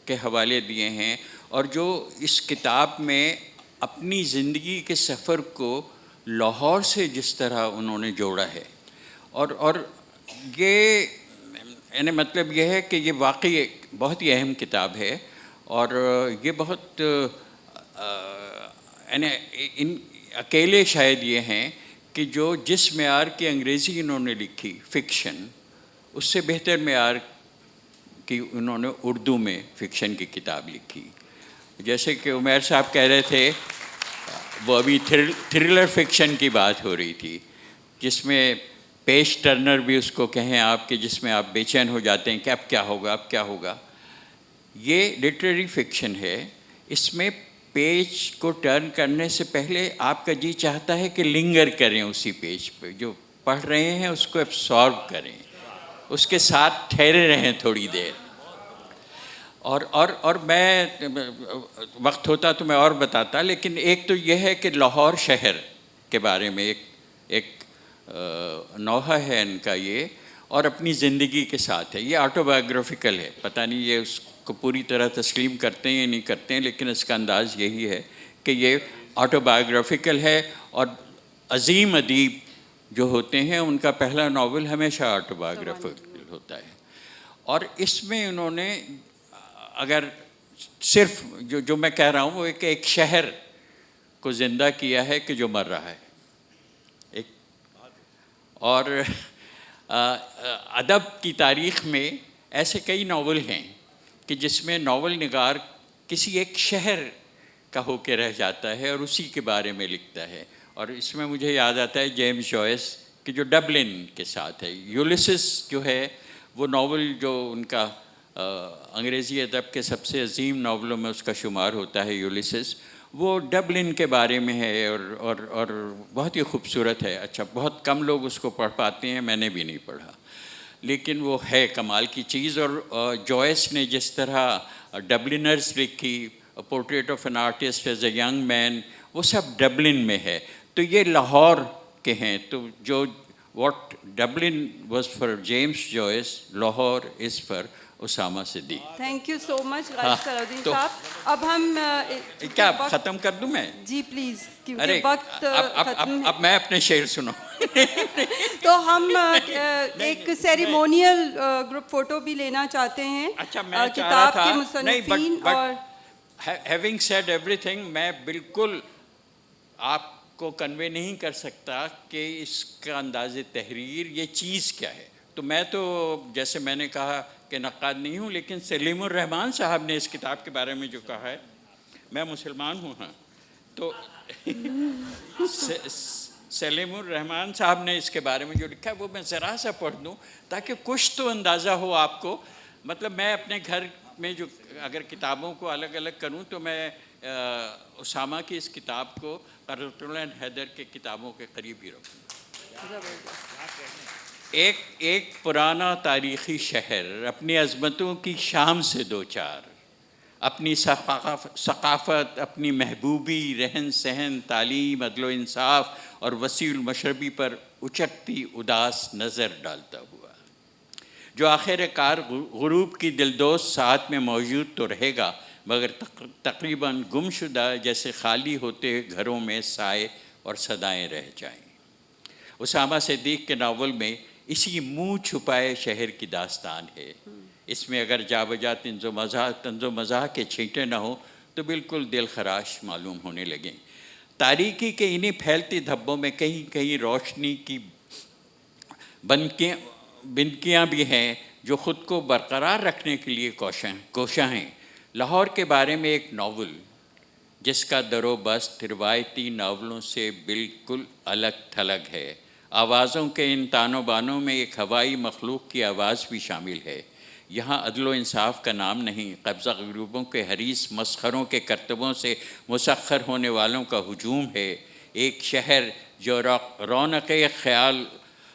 کے حوالے دیے ہیں، اور جو اس کتاب میں اپنی زندگی کے سفر کو لاہور سے جس طرح انہوں نے جوڑا ہے، اور یہ یعنی مطلب یہ ہے کہ یہ واقعی ایک بہت ہی اہم کتاب ہے، اور یہ بہت یعنی ان اکیلے شاید یہ ہیں کہ جو جس معیار کی انگریزی انہوں نے لکھی فکشن، اس سے بہتر معیار کی انہوں نے اردو میں فکشن کی کتاب لکھی۔ جیسے کہ عمیر صاحب کہہ رہے تھے، وہ ابھی تھرلر فکشن کی بات ہو رہی تھی، جس میں پیج ٹرنر بھی اس کو کہیں آپ کہ جس میں آپ بے چین ہو جاتے ہیں کہ اب کیا ہوگا، اب کیا ہوگا۔ یہ لٹریری فکشن ہے، اس میں پیج کو ٹرن کرنے سے پہلے آپ کا جی چاہتا ہے کہ لنگر کریں اسی پیج پہ، جو پڑھ رہے ہیں اس کو ایبسارب کریں، اس کے ساتھ ٹھہرے رہیں تھوڑی دیر۔ اور میں وقت ہوتا تو میں اور بتاتا، لیکن ایک تو یہ ہے کہ لاہور شہر کے بارے میں ایک نوحہ ہے ان کا یہ، اور اپنی زندگی کے ساتھ ہے، یہ آٹو بایوگرافیکل ہے، پتہ نہیں یہ اس کو پوری طرح تسلیم کرتے ہیں یا نہیں کرتے ہیں، لیکن اس کا انداز یہی ہے کہ یہ آٹو بایوگرافیکل ہے، اور عظیم ادیب جو ہوتے ہیں ان کا پہلا ناول ہمیشہ آٹو بایوگرافیکل ہوتا ہے۔ اور اس میں انہوں نے اگر صرف جو میں کہہ رہا ہوں وہ ایک شہر کو زندہ کیا ہے کہ جو مر رہا ہے، اور ادب کی تاریخ میں ایسے کئی ناول ہیں کہ جس میں ناول نگار کسی ایک شہر کا ہو کے رہ جاتا ہے اور اسی کے بارے میں لکھتا ہے، اور اس میں مجھے یاد آتا ہے جیمز جوائس کہ جو ڈبلن کے ساتھ ہے۔ یولیسس جو ہے وہ ناول جو ان کا انگریزی ادب کے سب سے عظیم ناولوں میں اس کا شمار ہوتا ہے، یولیسس، وہ ڈبلن کے بارے میں ہے، اور بہت ہی خوبصورت ہے۔ اچھا، بہت کم لوگ اس کو پڑھ پاتے ہیں، میں نے بھی نہیں پڑھا۔ لیکن وہ ہے کمال کی چیز. اور جوائس نے جس طرح ڈبلنرز لکھی، portrait of an artist as a young man, وہ سب ڈبلن میں ہے. تو یہ لاہور کے ہیں. تو جو what Dublin was for James Joyce, Lahore is for Osama Siddiq. Thank you so much Ghalib صلاح الدین تو- صاحب. اب ہم کیا ختم کر دوں میں؟ جی پلیز، ارے کیونکہ وقت ختم ہے. اب میں اپنے شعر سنوں. تو ہم ایک سیریمونیل گروپ فوٹو بھی لینا چاہتے ہیں اچھا، میں چاہ رہا کتاب تھا کے مصنفین. اور ہیونگ سیڈ ایوری تھنگ، میں بالکل آپ کو کنوے نہیں کر سکتا کہ اس کا انداز تحریر یہ چیز کیا ہے. تو میں تو جیسے میں نے کہا کہ نقاد نہیں ہوں، لیکن سلیم الرحمان صاحب نے اس کتاب کے بارے میں جو کہا ہے، میں مسلمان ہوں. ہاں، تو سلیم الرحمان صاحب نے اس کے بارے میں جو لکھا ہے وہ میں ذرا سا پڑھ دوں تاکہ کچھ تو اندازہ ہو آپ کو. مطلب میں اپنے گھر میں جو اگر کتابوں کو الگ الگ کروں تو میں اسامہ کی اس کتاب کو قرۃ العین حیدر کے کتابوں کے قریب ہی رکھوں. ایک پرانا تاریخی شہر اپنی عظمتوں کی شام سے دو چار، اپنی ثقافت، اپنی محبوبی رہن سہن، تعلیم، عدل و انصاف اور وسیع المشربی پر اچکتی اداس نظر ڈالتا ہوا، جو آخر کار غروب کی دلدوز ساعت میں موجود تو رہے گا مگر تقریباً گم شدہ جیسے خالی ہوتے گھروں میں سائے اور صدائیں رہ جائیں. اسامہ صدیق کے ناول میں اسی منہ چھپائے شہر کی داستان ہے. اس میں اگر جا بجا طنز و مزاح کے چھینٹے نہ ہوں تو بالکل دل خراش معلوم ہونے لگیں. تاریکی کے انہی پھیلتی دھبوں میں کہیں کہیں روشنی کی بنکیاں بھی ہیں جو خود کو برقرار رکھنے کے لیے کوشاں ہیں. لاہور کے بارے میں ایک ناول جس کا در و بست روایتی ناولوں سے بالکل الگ تھلگ ہے. آوازوں کے ان تانوں بانوں میں ایک ہوائی مخلوق کی آواز بھی شامل ہے. یہاں عدل و انصاف کا نام نہیں، قبضہ غروبوں کے حریص مسخروں کے کرتبوں سے مسخر ہونے والوں کا ہجوم ہے. ایک شہر جو رونق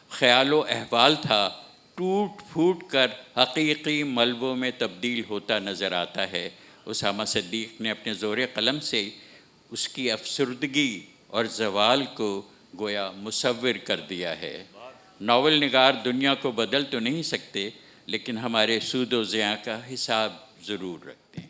خیال و احوال تھا ٹوٹ پھوٹ کر حقیقی ملبوں میں تبدیل ہوتا نظر آتا ہے. اسامہ صدیق نے اپنے زور قلم سے اس کی افسردگی اور زوال کو گویا مصور کر دیا ہے. ناول نگار دنیا کو بدل تو نہیں سکتے لیکن ہمارے سود و ضیاع کا حساب ضرور رکھتے ہیں.